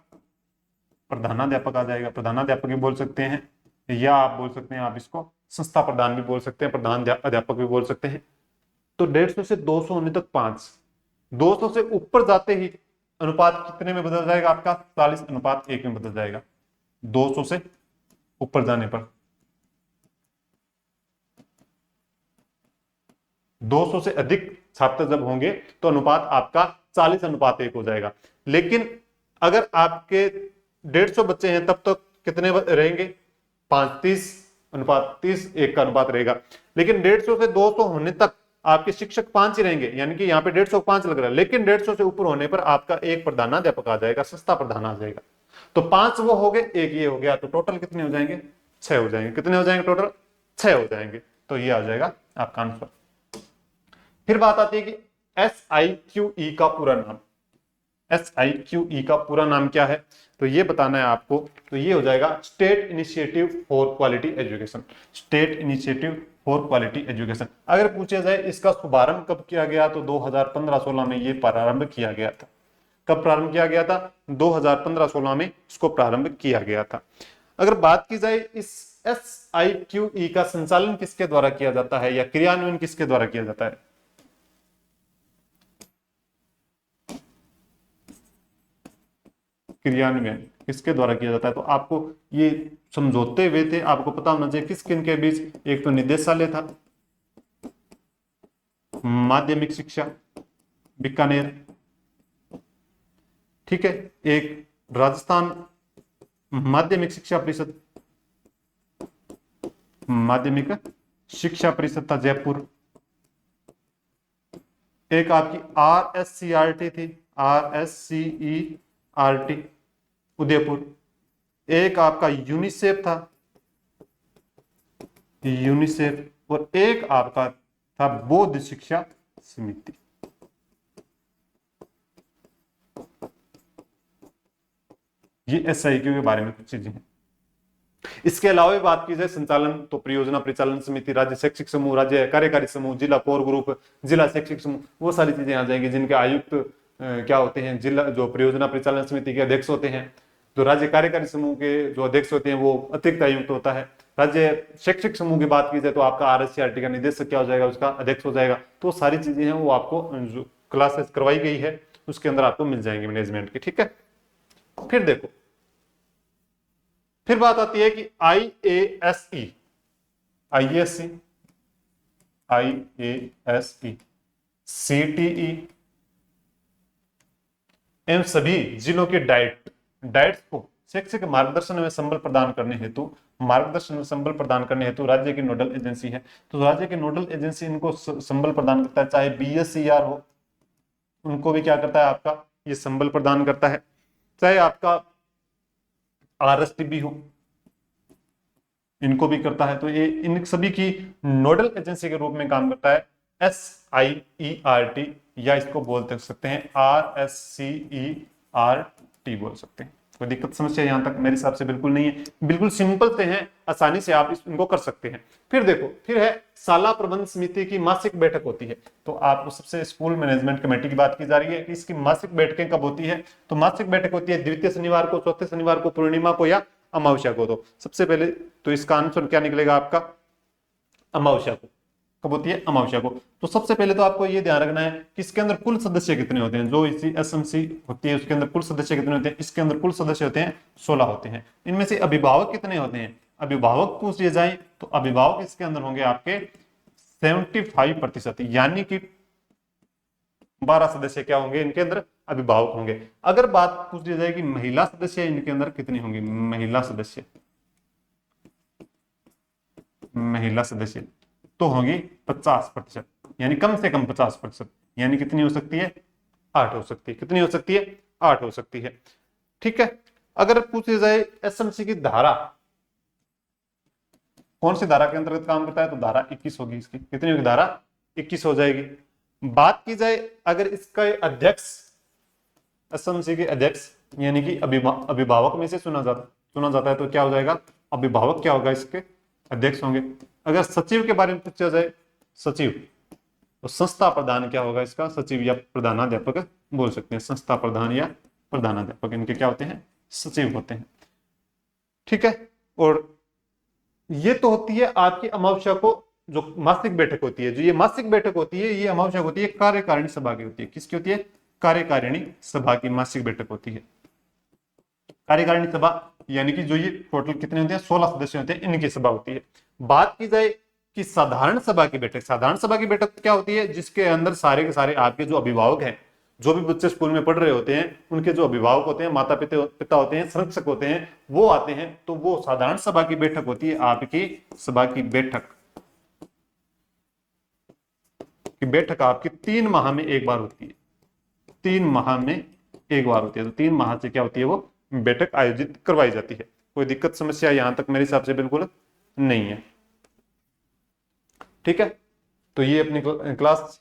प्रधानाध्यापक आ जाएगा। प्रधानाध्यापक भी बोल सकते हैं या आप बोल सकते हैं, आप इसको संस्था प्रधान भी बोल सकते हैं, प्रधान अध्यापक भी बोल सकते हैं। तो 150 से 200 होने तक 5, 200 से ऊपर जाते ही अनुपात कितने में बदल जाएगा आपका? 40:1 में बदल जाएगा 200 से ऊपर जाने पर। 200 से अधिक छात्र जब होंगे तो अनुपात आपका 40:1 हो जाएगा। लेकिन अगर आपके 150 बच्चे हैं तब तक कितने रहेंगे? 5:30:1 का अनुपात रहेगा। लेकिन 150 से 200 होने तक आपके शिक्षक 5 ही रहेंगे, यानी कि यहाँ पे 150 5 लग रहा है। लेकिन 150 से ऊपर होने पर आपका एक प्रधानाध्यापक आ जाएगा, संस्था प्रधान आ जाएगा। तो 5 वो हो गए, एक ये हो गया, तो टोटल कितने हो जाएंगे? 6 हो जाएंगे। कितने हो जाएंगे टोटल? 6 हो जाएंगे। तो ये आ जाएगा आपका आंसर। फिर बात आती है कि SIQE का पूरा नाम। SIQE का पूरा नाम क्या है तो ये बताना है आपको। तो ये हो जाएगा state initiative for quality education. State initiative for quality education. अगर पूछा जाए इसका शुभारंभ कब किया गया तो 2015-16 में ये प्रारंभ किया गया था। कब प्रारंभ किया गया था? 2015-16 में इसको प्रारंभ किया गया था। अगर बात की जाए इस SIQE का संचालन किसके द्वारा किया जाता है या क्रियान्वयन किसके द्वारा किया जाता है? क्रियान्वयन किसके द्वारा किया जाता है? तो आपको ये समझौते हुए थे, आपको पता होना चाहिए किस किन के बीच। एक तो निदेशालय था, माध्यमिक शिक्षा बीकानेर, ठीक है, एक राजस्थान माध्यमिक शिक्षा परिषद, माध्यमिक शिक्षा परिषद था जयपुर, एक आपकी RSCERT थी, RSCERT उदयपुर, एक आपका यूनिसेफ था, यूनिसेफ, और एक आपका था बौद्ध शिक्षा समिति। ये SIQ के बारे में कुछ चीजें हैं। इसके अलावा बात की जाए संचालन तो परियोजना परिचालन समिति, राज्य शैक्षिक समूह, राज्य कार्यकारी समूह, जिला कोर ग्रुप, जिला शैक्षिक समूह, वो सारी चीजें आ जाएंगी जिनके आयुक्त क्या होते हैं? जिला जो परियोजना परिचालन समिति के अध्यक्ष होते हैं। जो राज्य कार्यकारी समूह के जो अध्यक्ष होते हैं वो अतिरिक्त आयुक्त होता है। राज्य शैक्षिक समूह की बात की जाए तो आपका RSCERT का निदेशक क्या हो जाएगा? उसका अध्यक्ष हो जाएगा। तो सारी चीजें हैं वो आपको जो क्लासेस करवाई गई है उसके अंदर आपको मिल जाएंगे मैनेजमेंट की, ठीक है। फिर देखो, फिर बात आती है कि IASE, IASE, IASE, CTE, इन सभी जिलों के डाइट्स को शैक्षिक मार्गदर्शन में संबल प्रदान करने हेतु, मार्गदर्शन में संबल प्रदान करने हेतु राज्य की नोडल एजेंसी है। तो राज्य की नोडल एजेंसी इनको संबल प्रदान करता है, चाहे BSER हो उनको भी क्या करता है आपका ये संबल प्रदान करता है, चाहे आपका RSTB हो इनको भी करता है। तो ये इन सभी की नोडल एजेंसी के रूप में काम करता है SIERT, या इसको बोल सकते हैं RSCERT बोल सकते हैं। कोई दिक्कत समस्या यहां तक मेरे हिसाब से बिल्कुल नहीं है, बिल्कुल सिंपल से हैं, आसानी से आप इनको कर सकते हैं। फिर देखो, फिर है शाला प्रबंध समिति की मासिक बैठक होती है। तो आप सबसे स्कूल मैनेजमेंट कमेटी की बात की जा रही है कि इसकी मासिक बैठकें कब होती है? तो मासिक बैठक होती है द्वितीय शनिवार को, चौथे शनिवार को, पूर्णिमा को या अमावस्या को। तो सबसे पहले तो इसका आंसर क्या निकलेगा आपका? अमावस्या को। कब होती है? अमावस्या को। तो सबसे पहले तो आपको ये ध्यान रखना है कि इसके अंदर कुल सदस्य कितने होते हैं। जो इसी SMC होती है उसके अंदर कुल सदस्य कितने होते हैं? इसके अंदर कुल सदस्य होते हैं 16 होते हैं। इनमें से अभिभावक कितने होते हैं? अभिभावक पूछ लिए जाए तो अभिभावक इसके अंदर होंगे आपके 75%, यानी कि 12 सदस्य क्या होंगे इनके अंदर? अभिभावक होंगे। अगर बात पूछ ली जाए कि महिला सदस्य इनके अंदर कितनी होंगी? महिला सदस्य, महिला सदस्य तो होंगी 50%, यानी कम से कम 50%, यानी कितनी हो सकती है? 8 हो सकती है। कितनी हो सकती है? 8 हो सकती है, ठीक है। अगर पूछी जाए SMC की धारा कौन सी धारा के अंतर्गत काम करता है तो धारा 21 होगी इसकी। कितनी होगी? धारा 21 हो जाएगी। बात की जाए अगर इसका अध्यक्ष, SMC के अध्यक्ष यानी कि अभिभावक में से चुना जाता है तो क्या हो जाएगा? अभिभावक क्या होगा? इसके अध्यक्ष होंगे। अगर सचिव के बारे में पूछा जाए, सचिव, तो संस्था प्रधान क्या होगा इसका? सचिव या प्रधानाध्यापक बोल सकते हैं। संस्था प्रधान या प्रधानाध्यापक इनके क्या होते हैं? सचिव होते हैं, ठीक है। और ये तो होती है आपकी अमावस्या को जो मासिक बैठक होती है, जो ये मासिक बैठक होती है, ये अमावस्या होती है कार्यकारिणी सभा की होती है। किसकी होती है? कार्यकारिणी सभा की मासिक बैठक होती है। कार्यकारिणी सभा यानी कि जो ये टोटल कितने होते हैं, 16 सदस्य होते हैं, इनकी सभा होती है। बात की जाए कि साधारण सभा की बैठक, साधारण सभा की बैठक क्या होती है? जिसके अंदर सारे के सारे आपके जो अभिभावक हैं, जो भी बच्चे स्कूल में पढ़ रहे होते हैं, उनके जो अभिभावक होते हैं, माता पिता होते हैं, संरक्षक होते हैं, वो आते हैं। तो वो साधारण सभा की बैठक होती है आपकी। सभा की बैठक आपकी 3 माह में एक बार होती है। 3 माह में एक बार होती है। तो 3 माह से क्या होती है, वो बैठक आयोजित करवाई जाती है। कोई दिक्कत समस्या यहां तक मेरे हिसाब से बिल्कुल नहीं है। ठीक है, तो ये अपनी क्लास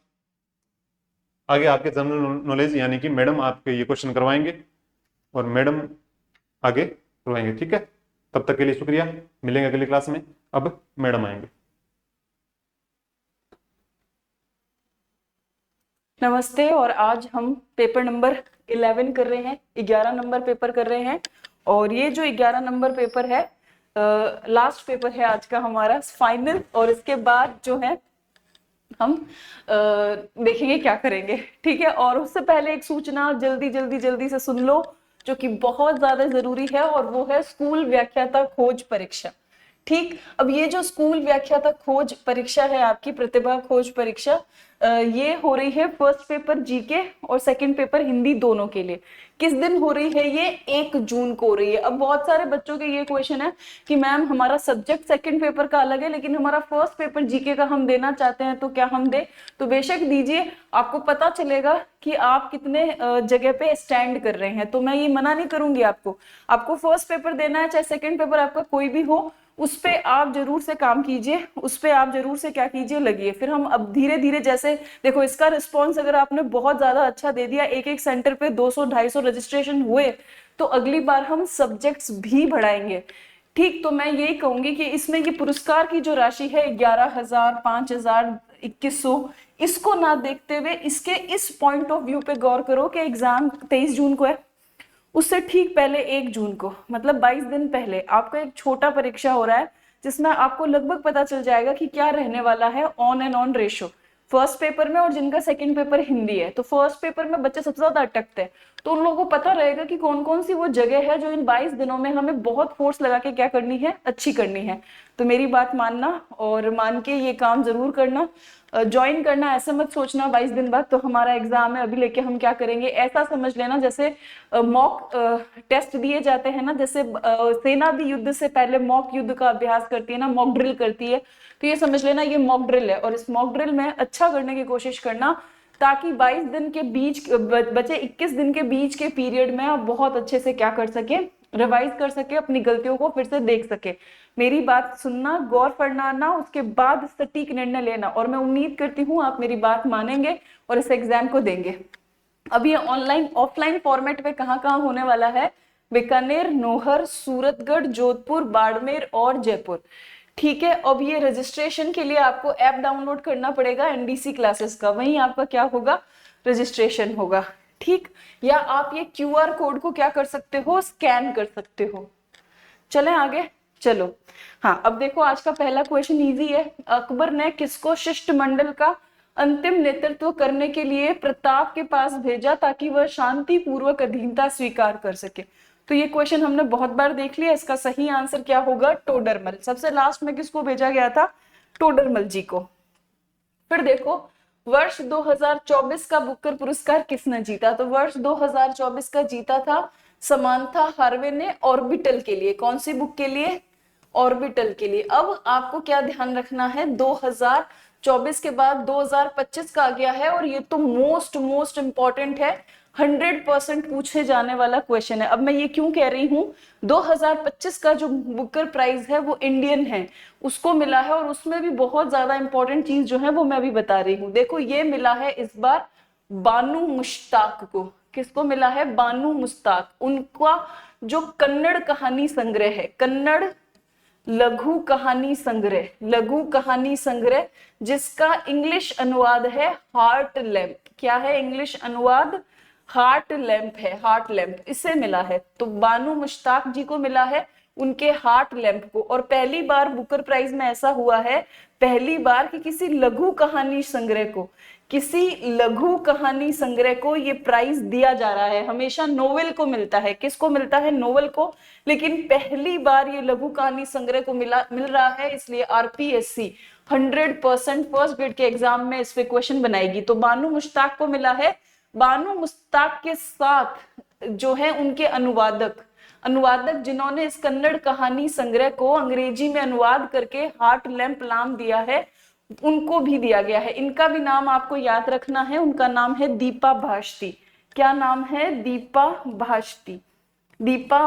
आगे आपके जनरल नॉलेज यानी कि मैडम आपके ये क्वेश्चन करवाएंगे और मैडम आगे करवाएंगे। ठीक है, तब तक के लिए शुक्रिया, मिलेंगे अगली क्लास में। अब मैडम आएंगे। नमस्ते। और आज हम पेपर नंबर 11 कर रहे हैं, 11 नंबर पेपर कर रहे हैं। और ये जो 11 नंबर पेपर है लास्ट पेपर है आज का हमारा फाइनल। और इसके बाद जो है हम देखेंगे क्या करेंगे। ठीक है, और उससे पहले एक सूचना जल्दी से सुन लो जो कि बहुत ज्यादा जरूरी है, और वो है स्कूल व्याख्याता खोज परीक्षा। ठीक, अब ये जो स्कूल व्याख्याता खोज परीक्षा है आपकी, प्रतिभा खोज परीक्षा, ये हो रही है फर्स्ट पेपर जीके और सेकंड पेपर हिंदी दोनों के लिए। किस दिन हो रही है ये? 1 जून को हो रही है। अब बहुत सारे बच्चों के ये क्वेश्चन है कि मैम हमारा सब्जेक्ट सेकंड पेपर का अलग है, लेकिन हमारा फर्स्ट पेपर जीके का हम देना चाहते हैं, तो क्या हम दे? तो बेशक दीजिए, आपको पता चलेगा कि आप कितने जगह पे स्टैंड कर रहे हैं। तो मैं ये मना नहीं करूंगी आपको फर्स्ट पेपर देना है, चाहे सेकंड पेपर आपका कोई भी हो, उस पे आप जरूर से काम कीजिए, उस पे आप जरूर से क्या कीजिए, लगिए। फिर हम अब धीरे धीरे, जैसे देखो इसका रिस्पॉन्स अगर आपने बहुत ज्यादा अच्छा दे दिया, एक सेंटर पे 200-250 रजिस्ट्रेशन हुए, तो अगली बार हम सब्जेक्ट्स भी बढ़ाएंगे। ठीक, तो मैं यही कहूंगी कि इसमें ये पुरस्कार की जो राशि है 11,000, 5,000, 2100, इसको ना देखते हुए इसके इस पॉइंट ऑफ व्यू पे गौर करो कि एग्जाम 23 जून को है, उससे ठीक पहले 1 जून को, मतलब 22 दिन पहले आपका एक छोटा परीक्षा हो रहा है, जिसमें आपको लगभग पता चल जाएगा कि क्या रहने वाला है on and on ratio first paper में, और जिनका सेकंड पेपर हिंदी है। तो फर्स्ट पेपर में बच्चे सबसे ज्यादा अटकते हैं, तो उन लोगों को पता रहेगा कि कौन कौन सी वो जगह है जो इन 22 दिनों में हमें बहुत फोर्स लगा के क्या करनी है, अच्छी करनी है। तो मेरी बात मानना और मान के ये काम जरूर करना, ज्वाइन करना। ऐसे मत सोचना 22 दिन बाद तो हमारा एग्जाम है, अभी लेके हम क्या करेंगे। ऐसा समझ लेना जैसे मॉक टेस्ट दिए जाते हैं ना, जैसे सेना भी युद्ध से पहले मॉक युद्ध का अभ्यास करती है ना, मॉक ड्रिल करती है, तो ये समझ लेना ये मॉक ड्रिल है। और इस मॉक ड्रिल में अच्छा करने की कोशिश करना, ताकि 22 दिन के बीच बचे 21 दिन के बीच के पीरियड में आप बहुत अच्छे से क्या कर सके, रिवाइज कर सके, अपनी गलतियों को फिर से देख सके। मेरी बात सुनना, गौर फरमाना, उसके बाद सटीक निर्णय लेना, और मैं उम्मीद करती हूँ आप मेरी बात मानेंगे और इस एग्जाम को देंगे। अब ये ऑनलाइन ऑफलाइन फॉर्मेट में कहाँ होने वाला है? बीकानेर, नौहर, सूरतगढ़, जोधपुर, बाड़मेर और जयपुर। ठीक है, अब ये रजिस्ट्रेशन के लिए आपको ऐप डाउनलोड करना पड़ेगा एनडीसी क्लासेस का, वहीं आपका क्या होगा, रजिस्ट्रेशन होगा। ठीक, या आप ये क्यूआर कोड को क्या कर सकते हो, स्कैन कर सकते हो। चलें आगे, चलो। हाँ, अब देखो आज का पहला क्वेश्चन इजी है। अकबर ने किसको शिष्टमंडल का अंतिम नेतृत्व करने के लिए प्रताप के पास भेजा ताकि वह शांति पूर्वक अधीनता स्वीकार कर सके? तो ये क्वेश्चन हमने बहुत बार देख लिया। इसका सही आंसर क्या होगा? टोडरमल। सबसे लास्ट में किसको भेजा गया था? टोडरमल जी को। फिर देखो वर्ष 2024 का बुकर पुरस्कार किसने जीता? तो वर्ष 2024 का जीता था समांथा हार्वे ने, ऑर्बिटल के लिए। कौन सी बुक के लिए? ऑर्बिटल के लिए। अब आपको क्या ध्यान रखना है, 2024 के बाद 2025 का आ गया है, और ये तो मोस्ट इंपॉर्टेंट है, 100% पूछे जाने वाला क्वेश्चन है। अब मैं ये क्यों कह रही हूँ, 2025 का जो बुकर प्राइज है वो इंडियन है, उसको मिला है, और उसमें भी बहुत ज्यादा इंपॉर्टेंट चीज जो है वो मैं अभी बता रही हूँ। देखो ये मिला है इस बार बानू मुश्ताक को। किसको मिला है? बानू मुश्ताक। उनका जो कन्नड़ कहानी संग्रह है, कन्नड़ लघु कहानी संग्रह, जिसका इंग्लिश अनुवाद है हार्ट लैम्प। क्या है इंग्लिश अनुवाद? हार्ट लैम्प है, हार्ट लैम्प, इसे मिला है। तो बानू मुश्ताक जी को मिला है। उनके हार्ट लैंप को। और पहली बार बुकर प्राइज में ऐसा हुआ है, पहली बार कि किसी लघु कहानी संग्रह को ये प्राइज दिया जा रहा है। हमेशा नोवेल को मिलता है, किसको मिलता है? नोवेल को, लेकिन पहली बार ये लघु कहानी संग्रह को मिल रहा है, इसलिए आरपीएससी 100% फर्स्ट ग्रेड के एग्जाम में इस पे क्वेश्चन बनाएगी। तो बानू मुश्ताक को मिला है। बानू मुश्ताक के साथ जो है उनके अनुवादक जिन्होंने इस कन्नड़ कहानी संग्रह को अंग्रेजी में अनुवाद करके हार्ट लैंप नाम दिया है, उनको भी दिया गया है। इनका भी नाम आपको याद रखना है, उनका नाम है दीपा भाष्ती। क्या नाम है? दीपा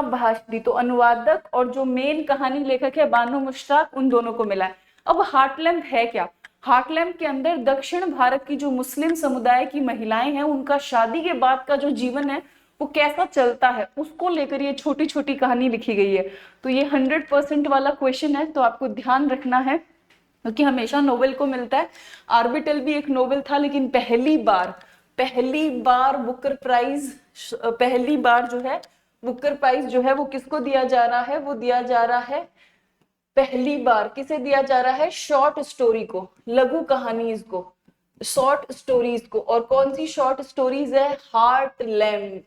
भाष्ती। तो अनुवादक और जो मेन कहानी लेखक है बानू मुश्ताक, उन दोनों को मिला है। अब हार्ट लैंप है क्या? हार्ट लैंप के अंदर दक्षिण भारत की जो मुस्लिम समुदाय की महिलाएं हैं, उनका शादी के बाद का जो जीवन है वो कैसा चलता है, उसको लेकर ये छोटी छोटी कहानी लिखी गई है। तो ये 100% वाला क्वेश्चन है, तो आपको ध्यान रखना है, क्योंकि हमेशा नोवेल को मिलता है। आर्बिटल भी एक नोवेल था, लेकिन पहली बार बुकर प्राइज, बुकर प्राइज जो है वो किसको दिया जा रहा है? वो दिया जा रहा है पहली बार किसे दिया जा रहा है? शॉर्ट स्टोरी को, लघु कहानीज को, शॉर्ट स्टोरीज को। और कौन सी शॉर्ट स्टोरीज है? Heart lamp.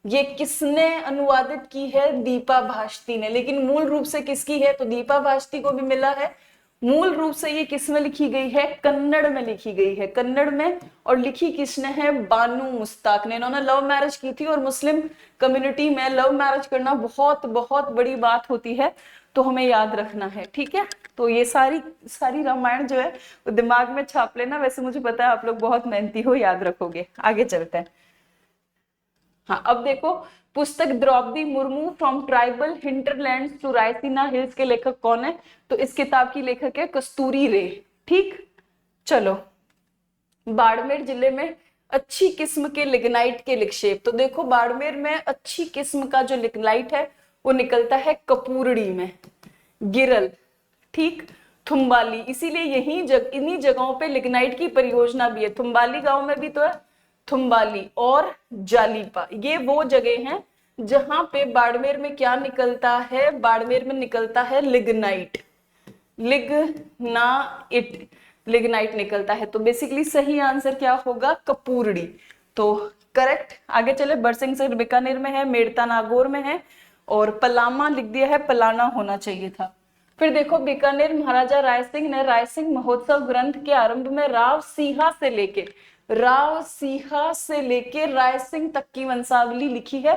ये किसने अनुवादित की है? दीपा भाष्ती ने। लेकिन मूल रूप से किसकी है? तो दीपा भाष्ती को भी मिला है। मूल रूप से ये किस में लिखी गई है? कन्नड़ में लिखी गई है, कन्नड़ में। और लिखी किसने है? बानू मुश्ताक ने। इन्होंने लव मैरिज की थी, और मुस्लिम कम्युनिटी में लव मैरिज करना बहुत बहुत बड़ी बात होती है, तो हमें याद रखना है, ठीक है। तो ये सारी रामायण जो है वो दिमाग में छाप लेना। वैसे मुझे पता है आप लोग बहुत मेहनती हो, याद रखोगे। आगे चलते हैं। हाँ, अब देखो, पुस्तक Draupadi Murmu from tribal hinterlands to Raisina Hills के लेखक कौन है? तो इस किताब की लेखक है कस्तूरी रे। ठीक, चलो। बाड़मेर जिले में अच्छी किस्म के लिग्नाइट के निक्षेप। तो देखो, बाड़मेर में अच्छी किस्म का जो लिग्नाइट है वो निकलता है कपूरड़ी में, गिरल, ठीक, थुम्बाली। इसीलिए इन्हीं जगहों पे लिग्नाइट की परियोजना भी है। थुम्बाली गांव में भी तो है, थुम्बाली और जालीपा, ये वो जगह हैं जहां पे बाड़मेर में क्या निकलता है? बाड़मेर में निकलता है लिग्नाइट निकलता है। तो बेसिकली सही आंसर क्या होगा? कपूरड़ी। तो करेक्ट। आगे चले। बरसिंहसर बीकानेर में है, मेड़ता नागौर में है, और पलामा लिख दिया है, पलाना होना चाहिए था। फिर देखो, बीकानेर महाराजा रायसिंह ने रायसिंह महोत्सव ग्रंथ के आरंभ में राव सीहा से लेके रायसिंह तक की वंशावली लिखी है।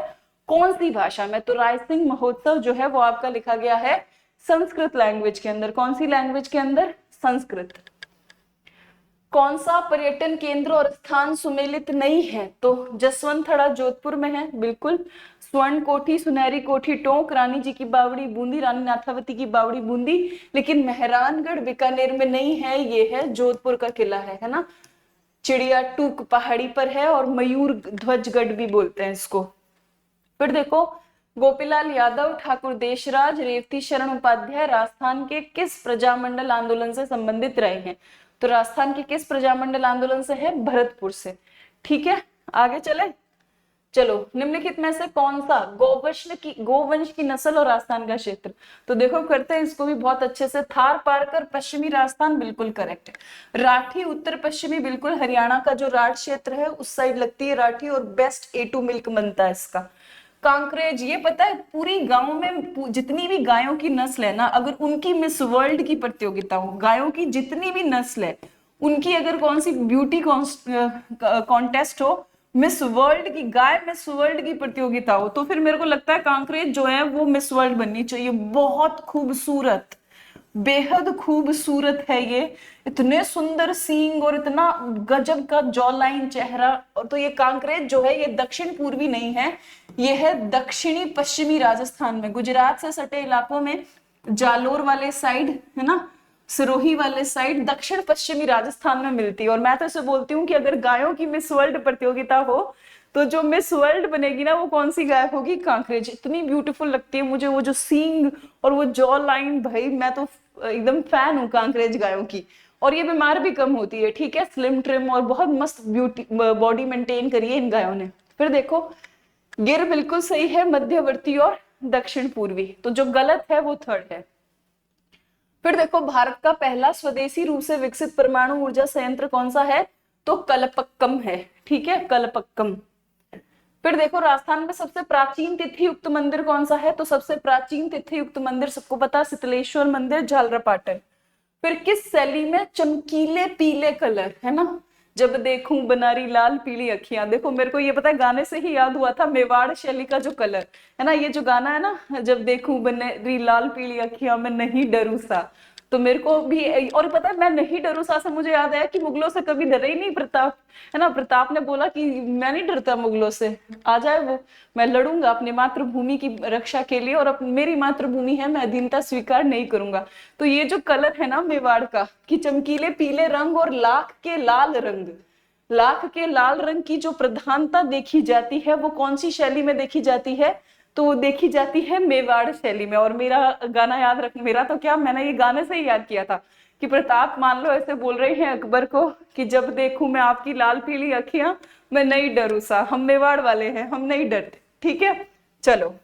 कौन सी भाषा में? तो रायसिंह महोत्सव जो है वो आपका लिखा गया है संस्कृत लैंग्वेज के अंदर। कौन सी लैंग्वेज के अंदर? संस्कृत। कौन सा पर्यटन केंद्र और स्थान सुमेलित नहीं है? तो जसवंतथड़ा जोधपुर में है, बिल्कुल। स्वर्ण कोठी, सुनहरी कोठी टोंक, रानी जी की बावड़ी बूंदी, रानी नाथावती की बावड़ी बूंदी। लेकिन मेहरानगढ़ बीकानेर में नहीं है, ये है जोधपुर का किला है ना। चिड़िया टूक पहाड़ी पर है, और मयूर ध्वजगढ़ भी बोलते हैं इसको। फिर देखो, गोपीलाल यादव, ठाकुर देशराज, रेवती शरण उपाध्याय राजस्थान के किस प्रजामंडल आंदोलन से संबंधित रहे हैं? तो राजस्थान के किस प्रजामंडल आंदोलन से है? भरतपुर से। ठीक है, आगे चले। चलो, निम्नलिखित में से कौन सा गोवंश की नस्ल और राजस्थान का क्षेत्र? तो देखो, करते हैं इसको भी बहुत अच्छे से। थार पारकर पश्चिमी राजस्थान, बिल्कुल करेक्ट है। राठी उत्तर पश्चिमी, बिल्कुल। हरियाणा का जो राठ क्षेत्र है उस साइड लगती है राठी, और बेस्ट A2 मिल्क बनता है इसका। कांकरेज, ये पता है पूरी गांव में जितनी भी गायों की नस्ल है ना, अगर उनकी मिस वर्ल्ड की प्रतियोगिता हो, गायों की जितनी भी नस्ल है उनकी अगर कौन सी ब्यूटी कॉन्टेस्ट हो, मिस वर्ल्ड की प्रतियोगिता हो, तो फिर मेरे को लगता है कांकरेज जो है वो मिस वर्ल्ड बननी चाहिए। बहुत खूबसूरत, बेहद खूबसूरत है ये, इतने सुंदर सींग और इतना गजब का जॉ लाइन चेहरा। और तो ये कांकरेज जो है ये दक्षिण पूर्वी नहीं है, ये है दक्षिणी पश्चिमी राजस्थान में, गुजरात से सटे इलाकों में, जालोर वाले साइड है ना, सिरोही वाले साइड, दक्षिण पश्चिमी राजस्थान में मिलती है। और मैं तो इसे बोलती हूँ कि अगर गायों की मिस वर्ल्ड प्रतियोगिता हो तो जो मिस वर्ल्ड बनेगी ना वो कौन सी गाय होगी? कांकरेज। इतनी ब्यूटीफुल लगती है मुझे वो जो सींग और वो जॉ लाइन, भाई मैं तो एकदम फैन हूँ कांकरेज गायों की। और ये बीमार भी कम होती है, ठीक है, स्लिम ट्रिम और बहुत मस्त ब्यूटी बॉडी मेंटेन करी है इन गायों ने। फिर देखो, गिर बिल्कुल सही है, मध्यवर्ती और दक्षिण पूर्वी, तो जो गलत है वो थर्ड है। फिर देखो भारत का पहला स्वदेशी रूप से विकसित परमाणु ऊर्जा संयंत्र कौन सा है, तो कलपक्कम है, ठीक है, कलपक्कम। फिर देखो राजस्थान में सबसे प्राचीन तिथि युक्त मंदिर कौन सा है, तो सबसे प्राचीन तिथि युक्त मंदिर सबको पता है, शीतलेश्वर मंदिर, झालरापाटन। फिर किस शैली में चमकीले पीले कलर, है ना, जब देखूं बनारी लाल पीली अखियां, देखो मेरे को ये पता है गाने से ही याद हुआ था, मेवाड़ शैली का जो कलर है ना, ये जो गाना है ना, जब देखूं बनारी लाल पीली अखियां मैं नहीं डरूं सा, तो मेरे को भी, और पता है मैं नहीं डरूं सा से मुझे याद आया कि मुगलों से कभी डरे ही नहीं प्रताप, है ना, प्रताप ने बोला कि मैं नहीं डरता मुगलों से, आ जाए वो, मैं लड़ूंगा अपनी मातृभूमि की रक्षा के लिए, और मेरी मातृभूमि है, मैं अधीनता स्वीकार नहीं करूंगा। तो ये जो कलर है ना मेवाड़ का, कि चमकीले पीले रंग और लाख के लाल रंग, लाख के लाल रंग की जो प्रधानता देखी जाती है वो कौन सी शैली में देखी जाती है, तो वो देखी जाती है मेवाड़ शैली में। और मेरा गाना याद रख, मेरा तो क्या, मैंने ये गाने से ही याद किया था कि प्रताप मान लो ऐसे बोल रहे हैं अकबर को कि जब देखूं मैं आपकी लाल पीली अखियां मैं नहीं डरूं सा, हम मेवाड़ वाले हैं, हम नहीं डरते, ठीक है। चलो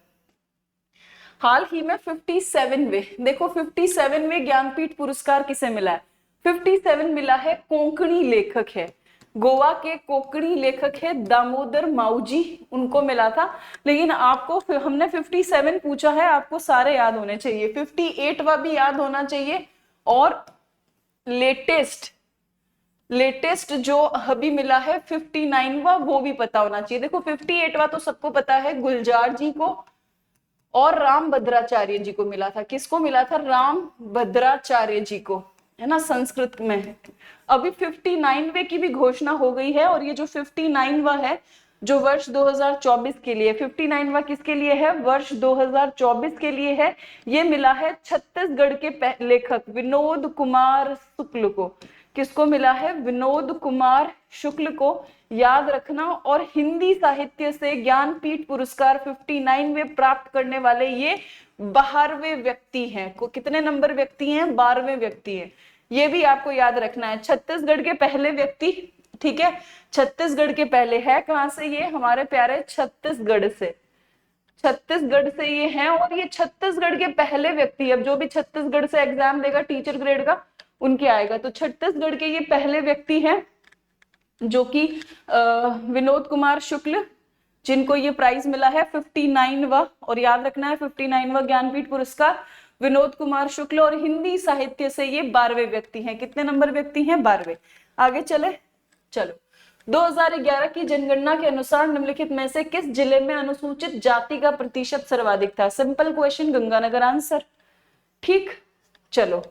हाल ही में 57वें, देखो 57वें ज्ञानपीठ पुरस्कार किसे मिला है, 57 मिला है, कोंकणी लेखक है, गोवा के कोंकणी लेखक है दामोदर माउजी, उनको मिला था। लेकिन आपको हमने 57 पूछा है, आपको सारे याद होने चाहिए, 58वां भी याद होना चाहिए, और लेटेस्ट जो अभी मिला है 59वां वो भी पता होना चाहिए। देखो 58वां तो सबको पता है, गुलजार जी को और राम भद्राचार्य जी को मिला था। किसको मिला था, राम भद्राचार्य जी को, है ना, संस्कृत में। अभी 59वें की भी घोषणा हो गई है, और ये जो 59वां है जो वर्ष 2024 के लिए, 59वां किसके लिए है, वर्ष 2024 के लिए है, ये मिला है छत्तीसगढ़ के लेखक विनोद कुमार शुक्ल को। किसको मिला है, विनोद कुमार शुक्ल को, याद रखना। और हिंदी साहित्य से ज्ञानपीठ पुरस्कार 59वें प्राप्त करने वाले ये 12वें व्यक्ति हैं। कितने नंबर व्यक्ति हैं, 12वें व्यक्ति हैं, ये भी आपको याद रखना है। छत्तीसगढ़ के पहले व्यक्ति, ठीक है, छत्तीसगढ़ के पहले है, कहां से, ये हमारे प्यारे छत्तीसगढ़ से, छत्तीसगढ़ से ये हैं, और ये छत्तीसगढ़ के पहले व्यक्ति, अब जो भी छत्तीसगढ़ से एग्जाम देगा टीचर ग्रेड का उनके आएगा, तो छत्तीसगढ़ के ये पहले व्यक्ति हैं जो कि विनोद कुमार शुक्ल, जिनको ये प्राइज मिला है 59वां, और याद रखना है 59वां ज्ञानपीठ पुरस्कार विनोद कुमार शुक्ल, और हिंदी साहित्य से ये 12वें व्यक्ति हैं। कितने नंबर व्यक्ति हैं, 12वें। आगे चले, चलो 2011 की जनगणना के अनुसार निम्नलिखित में से किस जिले में अनुसूचित जाति का प्रतिशत सर्वाधिक था, सिंपल क्वेश्चन, गंगानगर आंसर, ठीक। चलो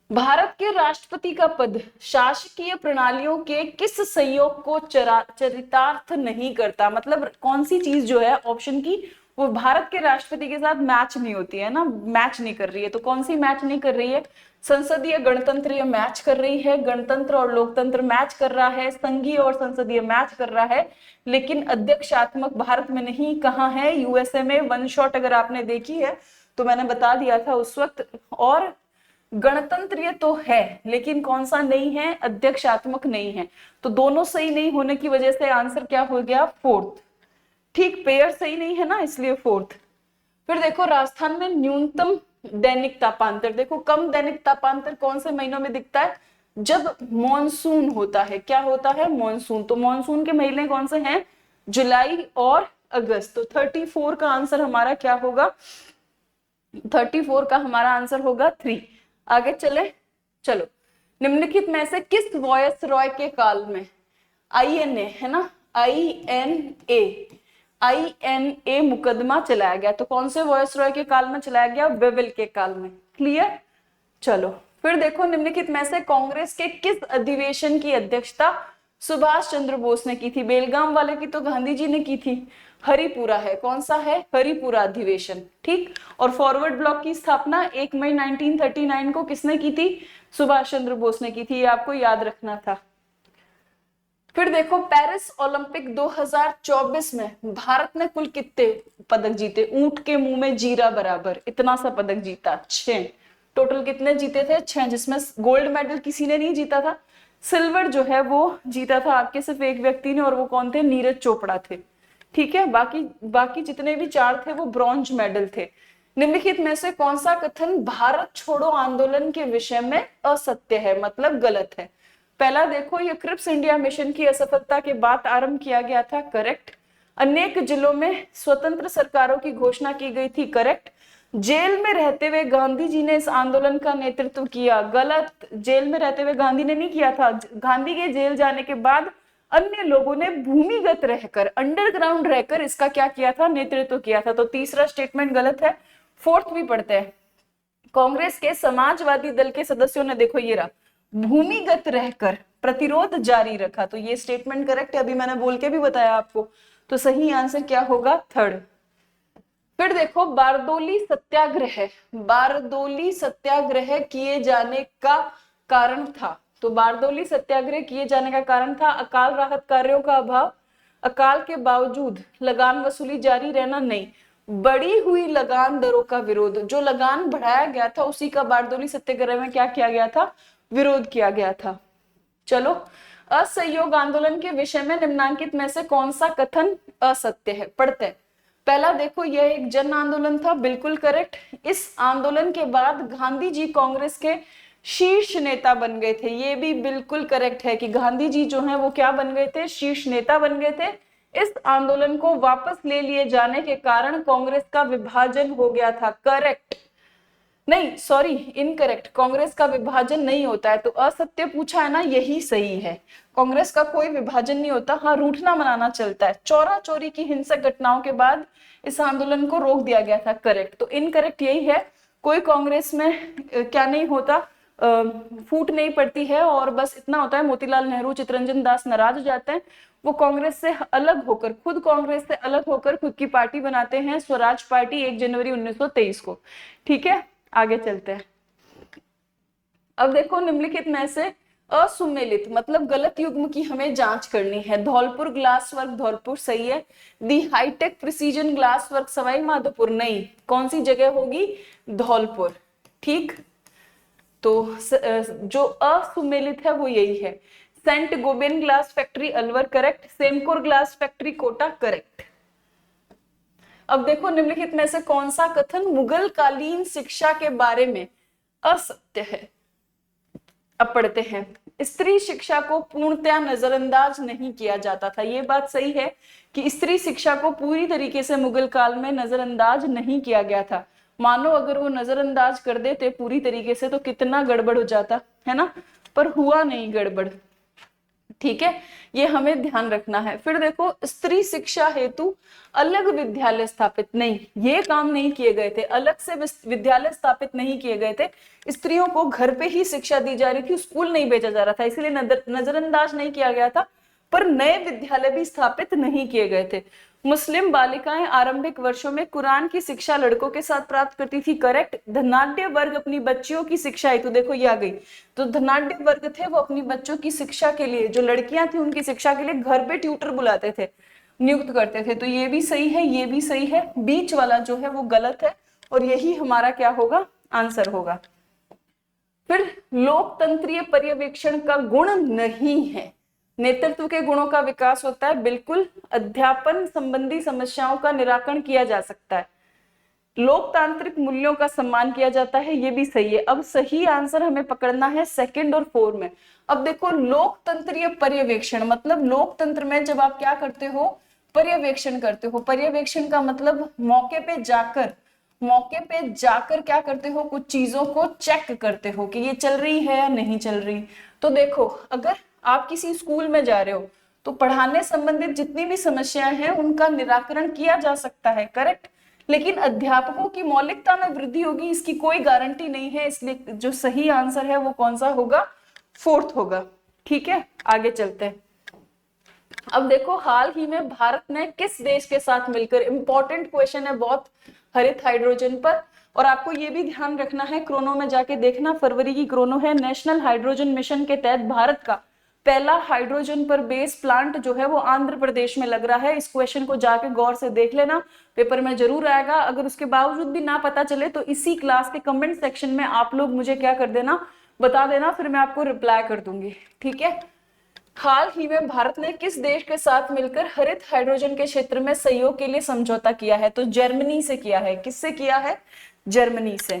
भारत के राष्ट्रपति का पद शासकीय प्रणालियों के किस संयोग को चरितार्थ नहीं करता, मतलब कौन सी चीज जो है ऑप्शन की वो भारत के राष्ट्रपति के साथ मैच नहीं होती है ना, मैच नहीं कर रही है, तो कौन सी मैच नहीं कर रही है, संसदीय गणतंत्र मैच कर रही है, गणतंत्र और लोकतंत्र मैच कर रहा है, संघीय और संसदीय मैच कर रहा है, लेकिन अध्यक्षात्मक भारत में नहीं। कहाँ है, यूएसए में। वन शॉट अगर आपने देखी है तो मैंने बता दिया था उस वक्त। और गणतंत्र तो है लेकिन कौन सा नहीं है, अध्यक्षात्मक नहीं है, तो दोनों सही नहीं होने की वजह से आंसर क्या हो गया, फोर्थ, ठीक, पेयर सही नहीं है ना, इसलिए फोर्थ। फिर देखो राजस्थान में न्यूनतम दैनिक तापांतर, देखो कम दैनिक तापांतर कौन से महीनों में दिखता है, जब मॉनसून होता है। क्या होता है, मॉनसून। तो मॉनसून के महीने कौन से हैं, जुलाई और अगस्त। तो 34 का आंसर हमारा क्या होगा, 34 का हमारा आंसर होगा 3। आगे चले, चलो निम्नलिखित में से किस वॉयसरॉय के काल में आईएनए, है ना, आईएनए मुकदमा चलाया गया, तो कौन से वॉयसरॉय के काल में चलाया गया, वेवेल के काल में, क्लियर। चलो फिर देखो निम्नलिखित में से कांग्रेस के किस अधिवेशन की अध्यक्षता सुभाष चंद्र बोस ने की थी, बेलगाम वाले की तो गांधी जी ने की थी, हरिपुरा है, कौन सा है, हरिपुरा अधिवेशन, ठीक। और फॉरवर्ड ब्लॉक की स्थापना 1 मई 1939 को किसने की थी, सुभाष चंद्र बोस ने की थी, ये आपको याद रखना था। फिर देखो पेरिस ओलंपिक 2024 में भारत ने कुल कितने पदक जीते, ऊंट के मुंह में जीरा बराबर, इतना सा पदक जीता, 6 टोटल कितने जीते थे, 6, जिसमें गोल्ड मेडल किसी ने नहीं जीता था, सिल्वर जो है वो जीता था आपके सिर्फ एक व्यक्ति ने, और वो कौन थे, नीरज चोपड़ा थे, ठीक है, बाकी बाकी जितने भी 4 थे वो ब्रॉन्ज मेडल थे। निम्नलिखित में से कौन सा कथन भारत छोड़ो आंदोलन के विषय में असत्य है, मतलब गलत है। पहला देखो, ये क्रिप्स इंडिया मिशन की असफलता के बाद आरंभ किया गया था, करेक्ट। अनेक जिलों में स्वतंत्र सरकारों की घोषणा की गई थी, करेक्ट। जेल में रहते हुए गांधी जी ने इस आंदोलन का नेतृत्व किया, गलत। जेल में रहते हुए गांधी ने नहीं किया था, गांधी के जेल जाने के बाद अन्य लोगों ने भूमिगत रहकर, अंडरग्राउंड रहकर इसका क्या किया था, नेतृत्व किया था। तो तीसरा स्टेटमेंट गलत है। फोर्थ भी पढ़ते हैं। कांग्रेस के समाजवादी दल के सदस्यों ने, देखो ये रहा, भूमिगत रहकर प्रतिरोध जारी रखा, तो ये स्टेटमेंट करेक्ट है, अभी मैंने बोल के भी बताया आपको। तो सही आंसर क्या होगा, थर्ड। फिर देखो, बारदोली सत्याग्रह, बारदोली सत्याग्रह किए जाने का कारण था। तो बारदोली सत्याग्रह किए जाने का कारण था अकाल राहत कार्यों का अभाव, अकाल के बावजूद लगान वसूली जारी रहना, नहीं, बढ़ी हुई लगान दरों का विरोध। जो लगान बढ़ाया गया था उसी का बारदोली सत्याग्रह में क्या किया गया था, विरोध किया गया था। चलो, असहयोग आंदोलन के विषय में निम्नांकित में से कौन सा कथन असत्य है, पढ़ते हैं। पहला देखो, यह एक जन आंदोलन था, बिल्कुल करेक्ट। इस आंदोलन के बाद गांधी जी कांग्रेस के शीर्ष नेता बन गए थे, ये भी बिल्कुल करेक्ट है कि गांधी जी जो है वो क्या बन गए थे, शीर्ष नेता बन गए थे। इस आंदोलन को वापस ले लिए जाने के कारण कांग्रेस का विभाजन हो गया था, करेक्ट। नहीं सॉरी, इनकरेक्ट, कांग्रेस का विभाजन नहीं होता है। तो असत्य पूछा है ना, यही सही है, कांग्रेस का कोई विभाजन नहीं होता। हाँ, रूठना मनाना चलता है। चोरा चोरी की हिंसक घटनाओं के बाद इस आंदोलन को रोक दिया गया था, करेक्ट। तो इनकरेक्ट यही है, कोई कांग्रेस में क्या नहीं होता, फूट नहीं पड़ती है, और बस इतना होता है, मोतीलाल नेहरू चित्तरंजन दास नाराज हो जाते हैं, वो कांग्रेस से अलग होकर, खुद कांग्रेस से अलग होकर खुद की पार्टी बनाते हैं, स्वराज पार्टी, 1 जनवरी 1923 को। ठीक है, आगे चलते हैं। अब देखो, निम्नलिखित में से असुमेलित मतलब गलत युग्म की हमें जांच करनी है। धौलपुर ग्लास वर्क, धौलपुर सही है। The hitech precision glass work Sawai Madhopur, नहीं, कौन सी जगह होगी, धौलपुर। ठीक, तो जो असुमेलित है वो यही है। Saint Gobain glass factory Alwar, correct. Samcor glass factory Kota, correct. अब देखो, निम्नलिखित में से कौन सा कथन मुगल कालीन शिक्षा के बारे में असत्य है। अब पढ़ते हैं। स्त्री शिक्षा को पूर्णतया नजरअंदाज नहीं किया जाता था, ये बात सही है कि स्त्री शिक्षा को पूरी तरीके से मुगल काल में नजरअंदाज नहीं किया गया था। मानो अगर वो नजरअंदाज कर देते पूरी तरीके से तो कितना गड़बड़ हो जाता है ना, पर हुआ नहीं गड़बड़। ठीक है, ये हमें ध्यान रखना है। फिर देखो, स्त्री शिक्षा हेतु अलग विद्यालय स्थापित, नहीं, ये काम नहीं किए गए थे, अलग से विद्यालय स्थापित नहीं किए गए थे। स्त्रियों को घर पे ही शिक्षा दी जा रही थी, स्कूल नहीं भेजा जा रहा था, इसलिए नजरअंदाज नहीं किया गया था। पर नए विद्यालय भी स्थापित नहीं किए गए थे। मुस्लिम बालिकाएं आरंभिक वर्षों में कुरान की शिक्षा लड़कों के साथ प्राप्त करती थी, करेक्ट। धनाढ्य वर्ग अपनी बच्चियों की शिक्षा हेतु, देखो ये आ गई, तो धनाढ्य वर्ग थे वो अपनी बच्चों की शिक्षा के लिए, जो लड़कियां थी उनकी शिक्षा के लिए घर पे ट्यूटर बुलाते थे, नियुक्त करते थे। तो ये भी सही है, ये भी सही है, बीच वाला जो है वो गलत है, और यही हमारा क्या होगा, आंसर होगा। फिर लोकतंत्रीय पर्यवेक्षण का गुण नहीं है, नेतृत्व के गुणों का विकास होता है, बिल्कुल। अध्यापन संबंधी समस्याओं का निराकरण किया जा सकता है, लोकतांत्रिक मूल्यों का सम्मान किया जाता है, ये भी सही है। अब सही आंसर हमें पकड़ना है सेकंड और 4 में। अब देखो, लोकतंत्रीय पर्यवेक्षण मतलब लोकतंत्र में जब आप क्या करते हो, पर्यवेक्षण करते हो। पर्यवेक्षण का मतलब मौके पे जाकर क्या करते हो, कुछ चीजों को चेक करते हो कि ये चल रही है या नहीं चल रही। तो देखो, अगर आप किसी स्कूल में जा रहे हो तो पढ़ाने संबंधित जितनी भी समस्याएं हैं उनका निराकरण किया जा सकता है, करेक्ट। लेकिन अध्यापकों की मौलिकता में वृद्धि होगी इसकी कोई गारंटी नहीं है, इसलिए जो सही आंसर है वो कौन सा होगा, 4th होगा। ठीक है, आगे चलते हैं। अब देखो, हाल ही में भारत ने किस देश के साथ मिलकर, इंपॉर्टेंट क्वेश्चन है बहुत, हरित हाइड्रोजन पर, और आपको ये भी ध्यान रखना है, क्रोनो में जाके देखना, फरवरी की क्रोनो है, नेशनल हाइड्रोजन मिशन के तहत भारत का पहला हाइड्रोजन पर बेस प्लांट जो है वो आंध्र प्रदेश में लग रहा है। इस क्वेश्चन को जाके गौर से देख लेना, पेपर में जरूर आएगा। अगर उसके बावजूद भी ना पता चले तो इसी क्लास के कमेंट सेक्शन में आप लोग मुझे क्या कर देना, बता देना, फिर मैं आपको रिप्लाई कर दूंगी। ठीक है, हाल ही में भारत ने किस देश के साथ मिलकर हरित हाइड्रोजन के क्षेत्र में सहयोग के लिए समझौता किया है? तो जर्मनी से किया है। किससे किया है? जर्मनी से।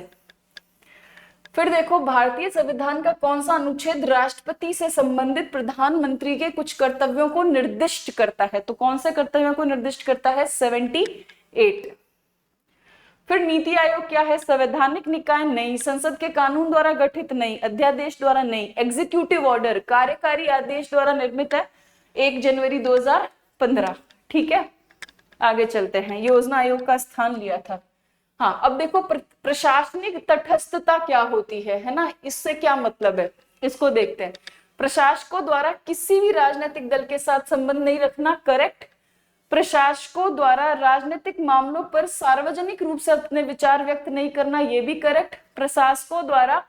फिर देखो, भारतीय संविधान का कौन सा अनुच्छेद राष्ट्रपति से संबंधित प्रधानमंत्री के कुछ कर्तव्यों को निर्दिष्ट करता है? तो कौन से कर्तव्यों को निर्दिष्ट करता है? 78। फिर नीति आयोग क्या है? संवैधानिक निकाय नहीं, संसद के कानून द्वारा गठित नहीं, अध्यादेश द्वारा नहीं, एग्जीक्यूटिव ऑर्डर कार्यकारी आदेश द्वारा निर्मित है, 1 जनवरी 2015। ठीक है, आगे चलते हैं। योजना आयोग का स्थान लिया था। हाँ, अब देखो प्रशासनिक तटस्थता क्या होती है ना, इससे क्या मतलब है इसको देखते हैं। प्रशासकों द्वारा किसी भी राजनीतिक दल के साथ संबंध नहीं रखना, करेक्ट। प्रशासकों द्वारा राजनीतिक मामलों पर सार्वजनिक रूप से अपने विचार व्यक्त नहीं करना, ये भी करेक्ट। प्रशासकों द्वारा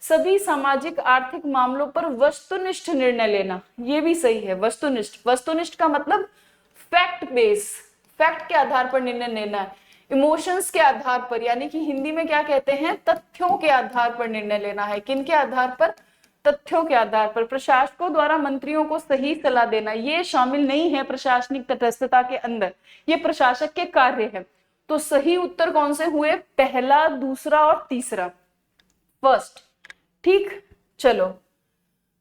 सभी सामाजिक आर्थिक मामलों पर वस्तुनिष्ठ निर्णय लेना, ये भी सही है। वस्तुनिष्ठ, वस्तुनिष्ठ का मतलब फैक्ट बेस, फैक्ट के आधार पर निर्णय लेना है, इमोशंस के आधार पर, यानी कि हिंदी में क्या कहते हैं, तथ्यों के आधार पर निर्णय लेना है। किन के आधार पर? तथ्यों के आधार पर। प्रशासकों द्वारा मंत्रियों को सही सलाह देना, ये शामिल नहीं है प्रशासनिक तटस्थता के अंदर, ये प्रशासक के कार्य है। तो सही उत्तर कौन से हुए? पहला, दूसरा और तीसरा, फर्स्ट। ठीक, चलो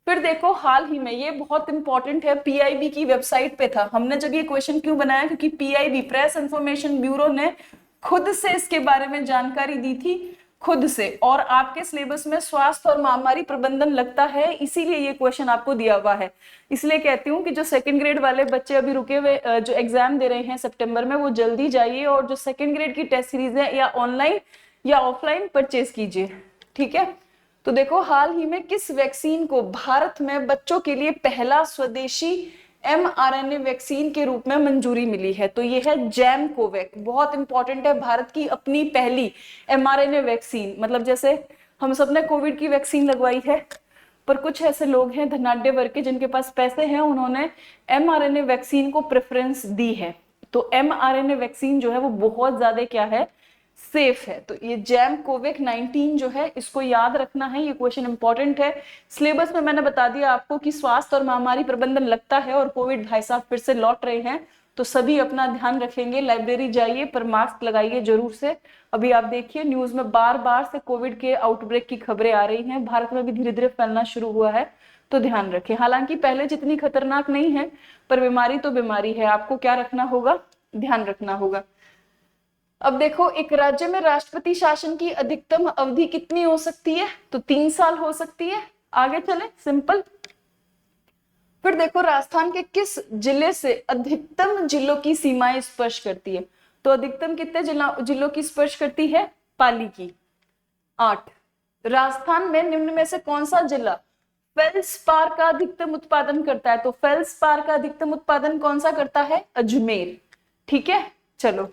फिर देखो, हाल ही में, ये बहुत इंपॉर्टेंट है, पीआईबी की वेबसाइट पे था। हमने जब ये क्वेश्चन क्यों बनाया? क्योंकि पीआईबी, प्रेस इंफॉर्मेशन ब्यूरो, ने खुद से इसके बारे में जानकारी दी थी, खुद से। और आपके सिलेबस में स्वास्थ्य और महामारी प्रबंधन लगता है, इसीलिए ये क्वेश्चन आपको दिया हुआ है। इसलिए कहती हूँ कि जो सेकंड ग्रेड वाले बच्चे अभी रुके हुए जो एग्जाम दे रहे हैं सितंबर में, वो जल्दी जाइए और जो सेकंड ग्रेड की टेस्ट सीरीज है या ऑनलाइन या ऑफलाइन परचेज कीजिए। ठीक है, तो देखो, हाल ही में किस वैक्सीन को भारत में बच्चों के लिए पहला स्वदेशी mRNA वैक्सीन के रूप में मंजूरी मिली है? तो ये है जैम कोवैक। बहुत इंपॉर्टेंट है, भारत की अपनी पहली mRNA वैक्सीन। मतलब जैसे हम सबने कोविड की वैक्सीन लगवाई है, पर कुछ ऐसे लोग हैं धनाढ्य वर्ग के जिनके पास पैसे हैं, उन्होंने mRNA वैक्सीन को प्रेफरेंस दी है। तो mRNA वैक्सीन जो है वो बहुत ज्यादा क्या है, सेफ है। तो ये जैम कोविक 19 जो है, इसको याद रखना है, ये क्वेश्चन इंपॉर्टेंट है। सिलेबस में मैंने बता दिया आपको कि स्वास्थ्य और महामारी प्रबंधन लगता है और कोविड भाई साहब फिर से लौट रहे हैं, तो सभी अपना ध्यान रखेंगे। लाइब्रेरी जाइए, पर मास्क लगाइए जरूर से। अभी आप देखिए न्यूज में बार बार से कोविड के आउटब्रेक की खबरें आ रही हैं, भारत में भी धीरे धीरे फैलना शुरू हुआ है, तो ध्यान रखें। हालांकि पहले जितनी खतरनाक नहीं है, पर बीमारी तो बीमारी है, आपको क्या रखना होगा, ध्यान रखना होगा। अब देखो, एक राज्य में राष्ट्रपति शासन की अधिकतम अवधि कितनी हो सकती है? तो 3 साल हो सकती है। आगे चले, सिंपल। फिर देखो, राजस्थान के किस जिले से अधिकतम जिलों की सीमाएं स्पर्श करती है? तो अधिकतम कितने जिलों की स्पर्श करती है? पाली की, 8। राजस्थान में निम्न में से कौन सा जिला फेल्सपार का अधिकतम उत्पादन करता है? तो फेल्सपार का अधिकतम उत्पादन कौन सा करता है? अजमेर। ठीक है, चलो।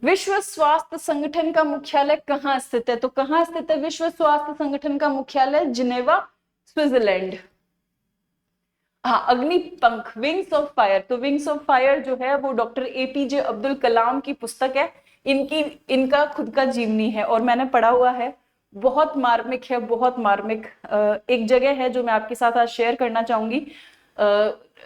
विश्व स्वास्थ्य संगठन का मुख्यालय कहाँ स्थित है? तो कहाँ स्थित है विश्व स्वास्थ्य संगठन का मुख्यालय? Geneva, Switzerland. हाँ, अग्निपंख, विंग्स ऑफ फायर। तो विंग्स ऑफ फायर जो है वो डॉक्टर एपीजे अब्दुल कलाम की पुस्तक है, इनका खुद का जीवनी है और मैंने पढ़ा हुआ है, बहुत मार्मिक है, बहुत मार्मिक। एक जगह है जो मैं आपके साथ आज शेयर करना चाहूंगी।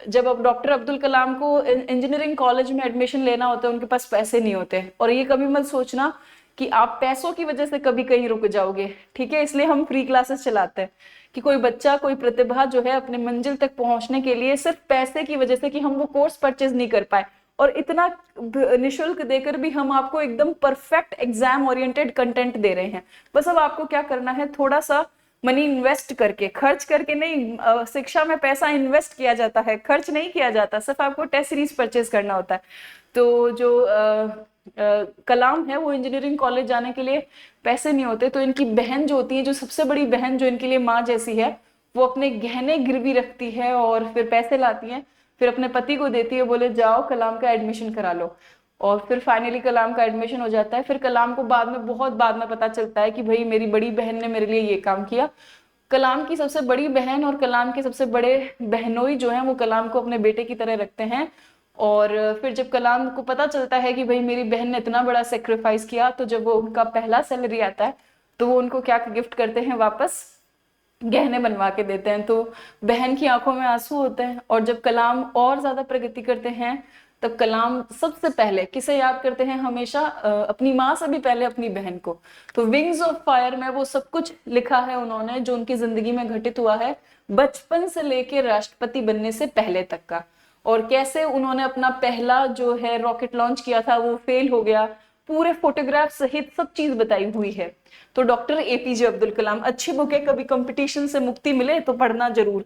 जब अब डॉक्टर अब्दुल कलाम को इंजीनियरिंग कॉलेज में एडमिशन लेना होता है, उनके पास पैसे नहीं होते, और ये कभी मत सोचना कि आप पैसों की वजह से कभी कहीं रुक जाओगे। ठीक है, इसलिए हम फ्री क्लासेस चलाते हैं कि कोई बच्चा, कोई प्रतिभा जो है अपने मंजिल तक पहुंचने के लिए सिर्फ पैसे की वजह से कि हम वो कोर्स परचेज नहीं कर पाए, और इतना निशुल्क देकर भी हम आपको एकदम परफेक्ट एग्जाम ओरिएंटेड कंटेंट दे रहे हैं। बस अब आपको क्या करना है, थोड़ा सा मनी इन्वेस्ट करके, खर्च करके नहीं। शिक्षा में पैसा इन्वेस्ट किया जाता है, खर्च नहीं किया जाता, सिर्फ आपको टेस्ट सीरीज परचेज करना होता है। तो जो कलाम है, वो इंजीनियरिंग कॉलेज जाने के लिए पैसे नहीं होते, तो इनकी बहन जो होती है, जो सबसे बड़ी बहन जो इनके लिए माँ जैसी है, वो अपने गहने गिरवी रखती है और फिर पैसे लाती है, फिर अपने पति को देती है, बोले जाओ कलाम का एडमिशन करा लो, और फिर फाइनली कलाम का एडमिशन हो जाता है। फिर कलाम को बाद में, बहुत बाद में पता चलता है कि भाई मेरी बड़ी बहन ने मेरे लिए ये काम किया। कलाम की सबसे बड़ी बहन और कलाम के सबसे बड़े बहनोई जो हैं, वो कलाम को अपने बेटे की तरह रखते हैं। और फिर जब कलाम को पता चलता है कि भाई मेरी बहन ने इतना बड़ा सेक्रीफाइस किया, तो जब वो उनका पहला सैलरी आता है, तो वो उनको क्या गिफ्ट करते हैं वापस? गहने बनवा के देते हैं, तो बहन की आंखों में आंसू होते हैं। और जब कलाम और ज्यादा प्रगति करते हैं तब कलाम सबसे पहले किसे याद करते हैं? हमेशा अपनी माँ से भी पहले अपनी बहन को। तो विंग्स ऑफ फायर में वो सब कुछ लिखा है उन्होंने जो उनकी जिंदगी में घटित हुआ है, बचपन से लेके राष्ट्रपति बनने से पहले तक का। और कैसे उन्होंने अपना पहला जो है रॉकेट लॉन्च किया था, वो फेल हो गया, पूरे फोटोग्राफ सहित सब चीज बताई हुई है। तो डॉक्टर एपीजे अब्दुल कलाम, अच्छी बुक है, कभी कंपटीशन से मुक्ति मिले तो पढ़ना जरूर।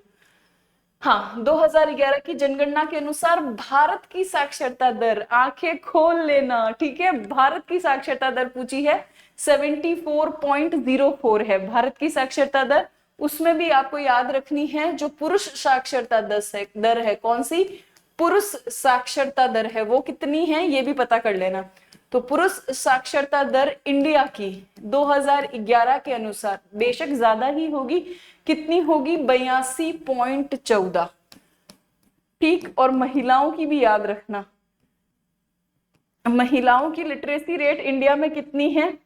हाँ, 2011 की जनगणना के अनुसार भारत की साक्षरता दर, आंखें खोल लेना, ठीक है, भारत की साक्षरता दर पूछी है 74.04 है भारत की साक्षरता दर। उसमें भी आपको याद रखनी है जो पुरुष साक्षरता दर है, कौन सी पुरुष साक्षरता दर है वो कितनी है ये भी पता कर लेना। तो पुरुष साक्षरता दर इंडिया की 2011 के अनुसार बेशक ज्यादा ही होगी, कितनी होगी? 82.14, ठीक। और महिलाओं की भी याद रखना, महिलाओं की लिटरेसी रेट इंडिया में कितनी है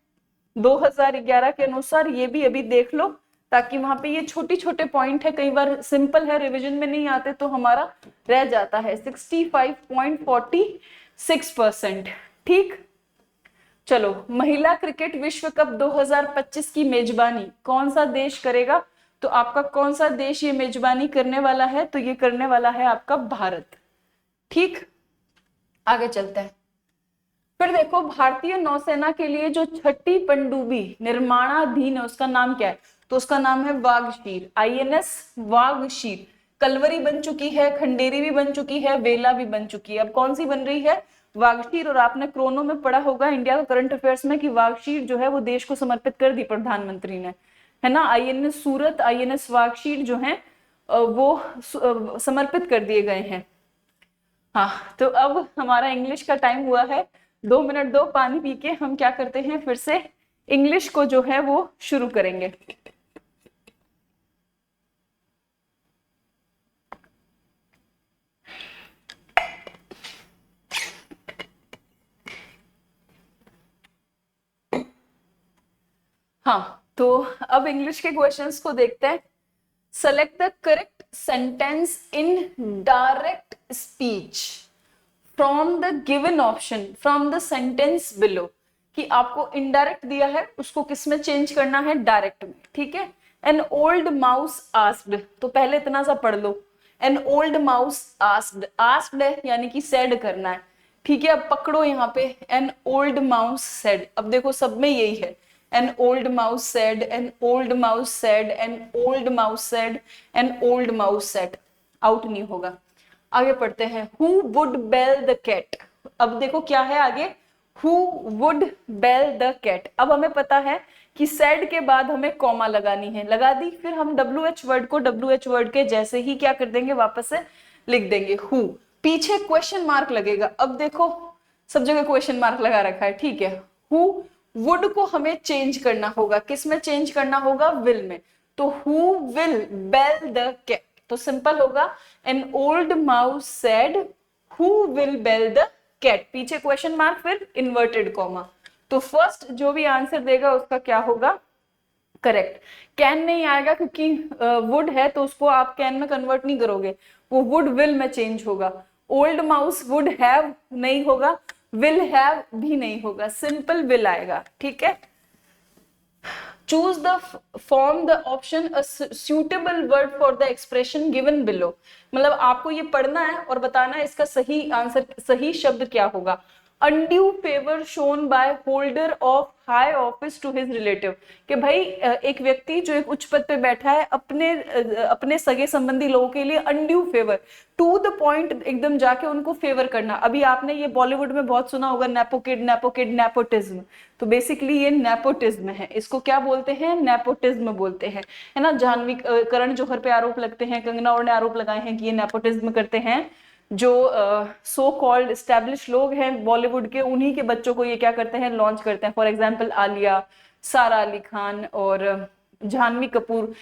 2011 के अनुसार, ये भी अभी देख लो, ताकि वहां पे ये छोटे छोटे पॉइंट है, कई बार सिंपल है रिवीजन में नहीं आते तो हमारा रह जाता है। 65.46%, ठीक। चलो, महिला क्रिकेट विश्व कप 2025 की मेजबानी कौन सा देश करेगा? तो आपका कौन सा देश ये मेजबानी करने वाला है? तो ये करने वाला है आपका भारत, ठीक। आगे चलते हैं। फिर देखो, भारतीय नौसेना के लिए जो छठी पनडुब्बी निर्माणाधीन है उसका नाम क्या है? तो उसका नाम है वागशीर, आईएनएस वागशीर। कलवरी बन चुकी है, खंडेरी भी बन चुकी है, वेला भी बन चुकी है, अब कौन सी बन रही है? वागशीर। और आपने क्रोनो में पढ़ा होगा इंडिया का करंट अफेयर्स में कि वागशीर जो है वो देश को समर्पित कर दी प्रधानमंत्री ने, है ना। आईएनएस सूरत, आईएनएस वागशीर जो है वो समर्पित कर दिए गए हैं। हाँ, तो अब हमारा इंग्लिश का टाइम हुआ है, 2 मिनट दो, पानी पी के हम क्या करते हैं, फिर से इंग्लिश को जो है वो शुरू करेंगे। हाँ, तो अब इंग्लिश के क्वेश्चंस को देखते हैं। Select the correct sentence in direct speech from the given option from the sentence below, कि आपको इनडायरेक्ट दिया है उसको किस में चेंज करना है? डायरेक्ट में, ठीक है। एन ओल्ड माउस आस्क्ड, तो पहले इतना सा पढ़ लो। An old mouse asked, asked है यानी कि सेड करना है, ठीक है। अब पकड़ो यहाँ पे, एन ओल्ड माउस सेड, अब देखो सब में यही है, an old mouse said, an old mouse said, an old mouse said, an old mouse said, out नहीं होगा। आगे पढ़ते हैं। Who would bell the cat, अब देखो क्या है आगे, who would bell the cat. अब हमें पता है कि सेड के बाद हमें कॉमा लगानी है, लगा दी, फिर हम WH वर्ड को WH वर्ड के जैसे ही क्या कर देंगे, वापस से लिख देंगे हु, पीछे क्वेश्चन मार्क लगेगा। अब देखो सब जगह क्वेश्चन मार्क लगा रखा है, ठीक है। हु वुड को हमें चेंज करना होगा, किस में चेंज करना होगा? विल में। तो who will bell the cat, तो सिंपल होगा, an old mouse said who will bell the cat, पीछे क्वेश्चन मार्क फिर इन्वर्टेड कॉमा। तो फर्स्ट जो भी आंसर देगा उसका क्या होगा? करेक्ट। कैन नहीं आएगा क्योंकि वुड है तो उसको आप कैन में कन्वर्ट नहीं करोगे, वो वुड विल में चेंज होगा। ओल्ड माउस वुड हैव नहीं होगा, विल हैव भी नहीं होगा, सिंपल विल आएगा, ठीक है। Choose the form the option a suitable word for the expression given below, मतलब आपको ये पढ़ना है और बताना है इसका सही आंसर, सही शब्द क्या होगा। undue favor shown by holder of high office to his relative, कि भाई एक व्यक्ति जो एक उच्च पद पे बैठा है अपने सगे संबंधी लोगों के लिए undue favor, to the point एकदम जाके उनको फेवर करना। अभी आपने ये बॉलीवुड में बहुत सुना होगा, नेपोकिड नेपोकिड नेपोटिज्म, तो बेसिकली ये नेपोटिज्म है, इसको क्या बोलते हैं? नेपोटिज्म बोलते हैं, है ना। जाह्नवी करण जौहर पे आरोप लगते हैं, कंगना और ने आरोप लगाए हैं कि ये नेपोटिज्म करते हैं। जो सो कॉल्ड एस्टैब्लिश लोग हैं बॉलीवुड के, उन्हीं के बच्चों को ये क्या करते हैं? लॉन्च करते हैं। फॉर एग्जाम्पल आलिया, सारा अली खान और जाह्नवी कपूर,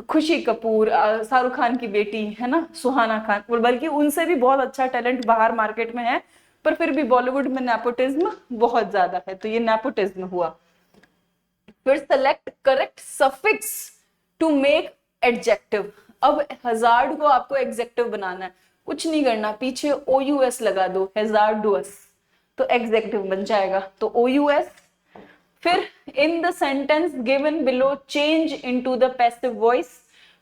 खुशी कपूर, शाहरुख खान की बेटी है ना सुहाना खान, और बल्कि उनसे भी बहुत अच्छा टैलेंट बाहर मार्केट में है, पर फिर भी बॉलीवुड में नेपोटिज्म बहुत ज्यादा है, तो ये नेपोटिज्म हुआ। फिर select correct suffix to make adjective. अब हजार्ड को आपको एग्जेक्टिव बनाना है, कुछ नहीं करना, पीछे OUS लगा दो, हैजार्डुअस, तो एग्जेक्टिव बन जाएगा। तो OUS, फिर in the sentence given below change into the passive voice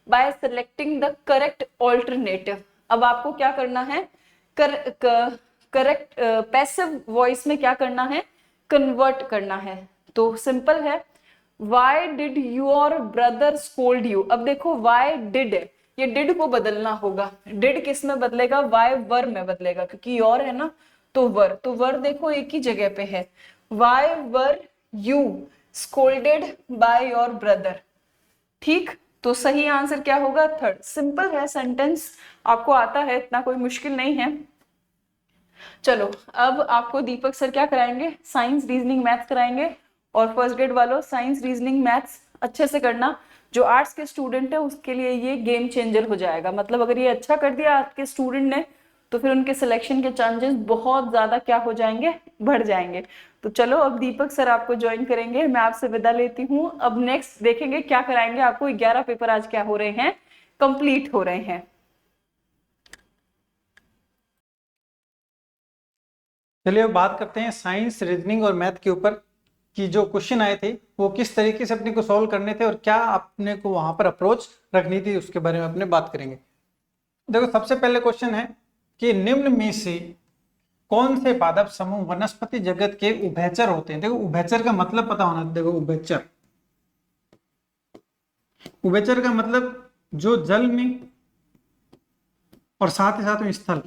bye selecting the correct alternative. अब आपको क्या करना है, करेक्ट पैसिव वॉइस में क्या करना है, कन्वर्ट करना है। तो सिंपल है, Why did your brother scold you? अब देखो why did है, ये did को बदलना होगा। did किस में बदलेगा, why वर में बदलेगा, क्योंकि your है ना, तो वर, तो वर देखो एक ही जगह पे है। Why were you scolded by your brother? ठीक, तो सही आंसर क्या होगा, थर्ड। सिंपल है सेंटेंस, आपको आता है, इतना कोई मुश्किल नहीं है। चलो अब आपको दीपक सर क्या कराएंगे, साइंस रीजनिंग मैथ्स कराएंगे। और फर्स्ट ग्रेड वालों साइंस रीजनिंग मैथ्स अच्छे से करना, जो आर्ट्स के स्टूडेंट है उसके लिए ये गेम चेंजर हो जाएगा। मतलब अगर ये अच्छा कर दिया आपके स्टूडेंट ने, तो फिर उनके सिलेक्शन के चांसेस बहुत ज्यादा क्या हो जाएंगे, बढ़ जाएंगे। तो चलो अब दीपक सर आपको ज्वाइन करेंगे, मैं आपसे विदा लेती हूँ। अब नेक्स्ट देखेंगे क्या कराएंगे आपको, 11 पेपर आज क्या हो रहे हैं, कंप्लीट हो रहे हैं। चलिए अब बात करते हैं साइंस रीजनिंग और मैथ के ऊपर कि जो क्वेश्चन आए थे वो किस तरीके से अपने को सॉल्व करने थे और क्या अपने को वहां पर अप्रोच रखनी थी, उसके बारे में अपने बात करेंगे। देखो सबसे पहले क्वेश्चन है कि निम्न में से कौन से पादप समूह वनस्पति जगत के उभयचर होते हैं। देखो उभयचर का मतलब पता होना, देखो उभयचर, उभयचर का मतलब जो जल में और साथ ही साथ में स्थल,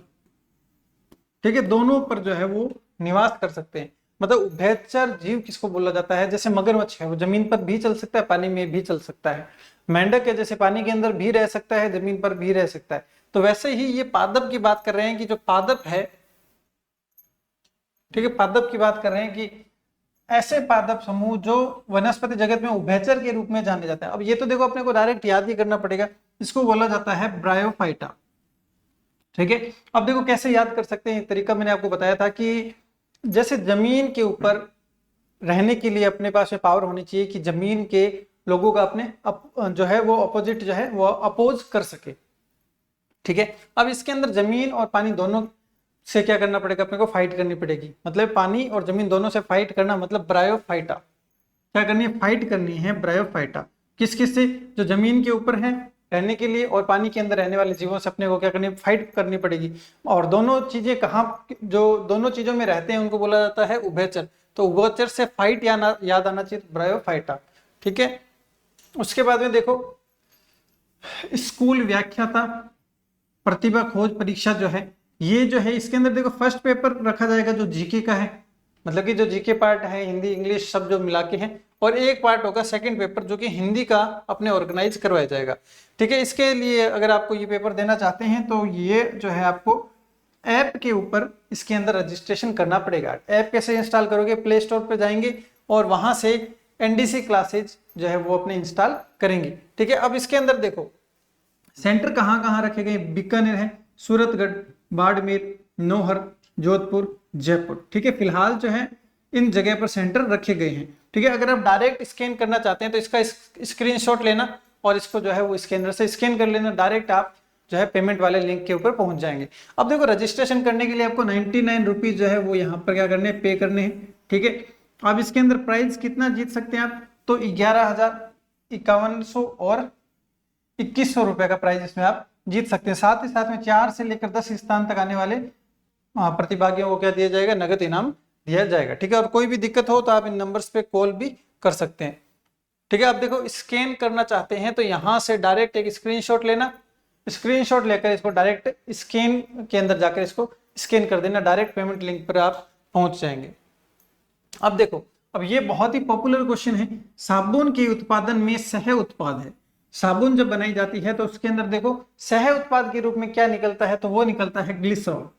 ठीक है, दोनों पर जो है वो निवास कर सकते हैं। मतलब उभयचर जीव किसको बोला जाता है, जैसे मगरमच्छ है वो जमीन पर भी चल सकता है, पानी में भी चल सकता है। मेंढक है जैसे पानी के अंदर भी रह सकता है, जमीन पर भी रह सकता है। तो वैसे ही ये पादप की बात कर रहे हैं कि जो पादप है, ठीक है, पादप की बात कर रहे हैं कि ऐसे पादप समूह जो वनस्पति जगत में उभयचर के रूप में जाने जाते हैं। अब ये तो देखो अपने को डायरेक्ट याद ही करना पड़ेगा, इसको बोला जाता है ब्रायोफाइटा, ठीक है। अब देखो कैसे याद कर सकते हैं, तरीका मैंने आपको बताया था कि जैसे जमीन के ऊपर रहने के लिए अपने पास में पावर होनी चाहिए कि जमीन के लोगों का अपने जो है वो अपोजिट जो है वो अपोज कर सके, ठीक है। अब इसके अंदर जमीन और पानी दोनों से क्या करना पड़ेगा, अपने को फाइट करनी पड़ेगी। मतलब पानी और जमीन दोनों से फाइट करना, मतलब ब्रायोफाइटा क्या करनी है, फाइट करनी है ब्रायोफाइटा। किस किस से, जो जमीन के ऊपर है रहने के लिए और पानी के अंदर रहने वाले जीवों से अपने को क्या करनी, फाइट करनी पड़ेगी। और दोनों चीजें कहाँ, जो दोनों चीजों में रहते हैं उनको बोला जाता है उभयचर। तो उभयचर से फाइट याद आना चाहिए, ब्रायोफाइटा, ठीक है। उसके बाद में देखो स्कूल व्याख्याता प्रतिभा खोज परीक्षा जो है, ये जो है इसके अंदर देखो फर्स्ट पेपर रखा जाएगा जो जीके का है, मतलब कि जो जीके पार्ट है हिंदी इंग्लिश सब जो मिला के है, और एक पार्ट होगा सेकंड पेपर जो कि हिंदी का अपने ऑर्गेनाइज करवाया जाएगा, ठीक है। इसके लिए अगर आपको ये पेपर देना चाहते हैं तो ये जो है आपको ऐप के ऊपर इसके अंदर रजिस्ट्रेशन करना पड़ेगा। ऐप कैसे इंस्टॉल करोगे, प्ले स्टोर पे जाएंगे और वहां से एनडीसी क्लासेज जो है वो अपने इंस्टॉल करेंगे, ठीक है। अब इसके अंदर देखो सेंटर कहाँ कहाँ रखे गए, बीकानेर है, सूरतगढ़, बाड़मेर, नौहर, जोधपुर, जयपुर, ठीक है। फिलहाल जो है इन जगह पर सेंटर रखे गए हैं, ठीक है। अगर आप डायरेक्ट स्कैन करना चाहते हैं तो इसका स्क्रीनशॉट लेना और इसको जो है वो स्कैनर से स्कैन कर लेना, डायरेक्ट आप जो है पेमेंट वाले लिंक के ऊपर पहुंच जाएंगे। अब देखो रजिस्ट्रेशन करने के लिए आपको 99 रुपीज जो है वो यहाँ पर क्या करने, पे करने हैं, ठीक है। अब इसके अंदर प्राइस कितना जीत सकते हैं आप, तो 11,5100 और 2100 रुपए का प्राइस इसमें आप जीत सकते हैं। साथ ही साथ में 4 से लेकर 10 स्थान तक आने वाले प्रतिभागियों को क्या दिया जाएगा, नगद इनाम दिया जाएगा, ठीक है। और कोई भी दिक्कत हो तो आप इन नंबर्स पे कॉल भी कर सकते हैं, ठीक है। आप देखो स्कैन करना चाहते हैं तो यहाँ से डायरेक्ट एक स्क्रीनशॉट लेना, स्क्रीनशॉट लेकर इसको डायरेक्ट स्कैन के अंदर जाकर इसको स्कैन कर देना, डायरेक्ट पेमेंट लिंक पर आप पहुंच जाएंगे। अब देखो अब ये बहुत ही पॉपुलर क्वेश्चन है, साबुन के उत्पादन में सह उत्पाद है। साबुन जब बनाई जाती है तो उसके अंदर देखो सह उत्पाद के रूप में क्या निकलता है, तो वो निकलता है ग्लिसरॉल।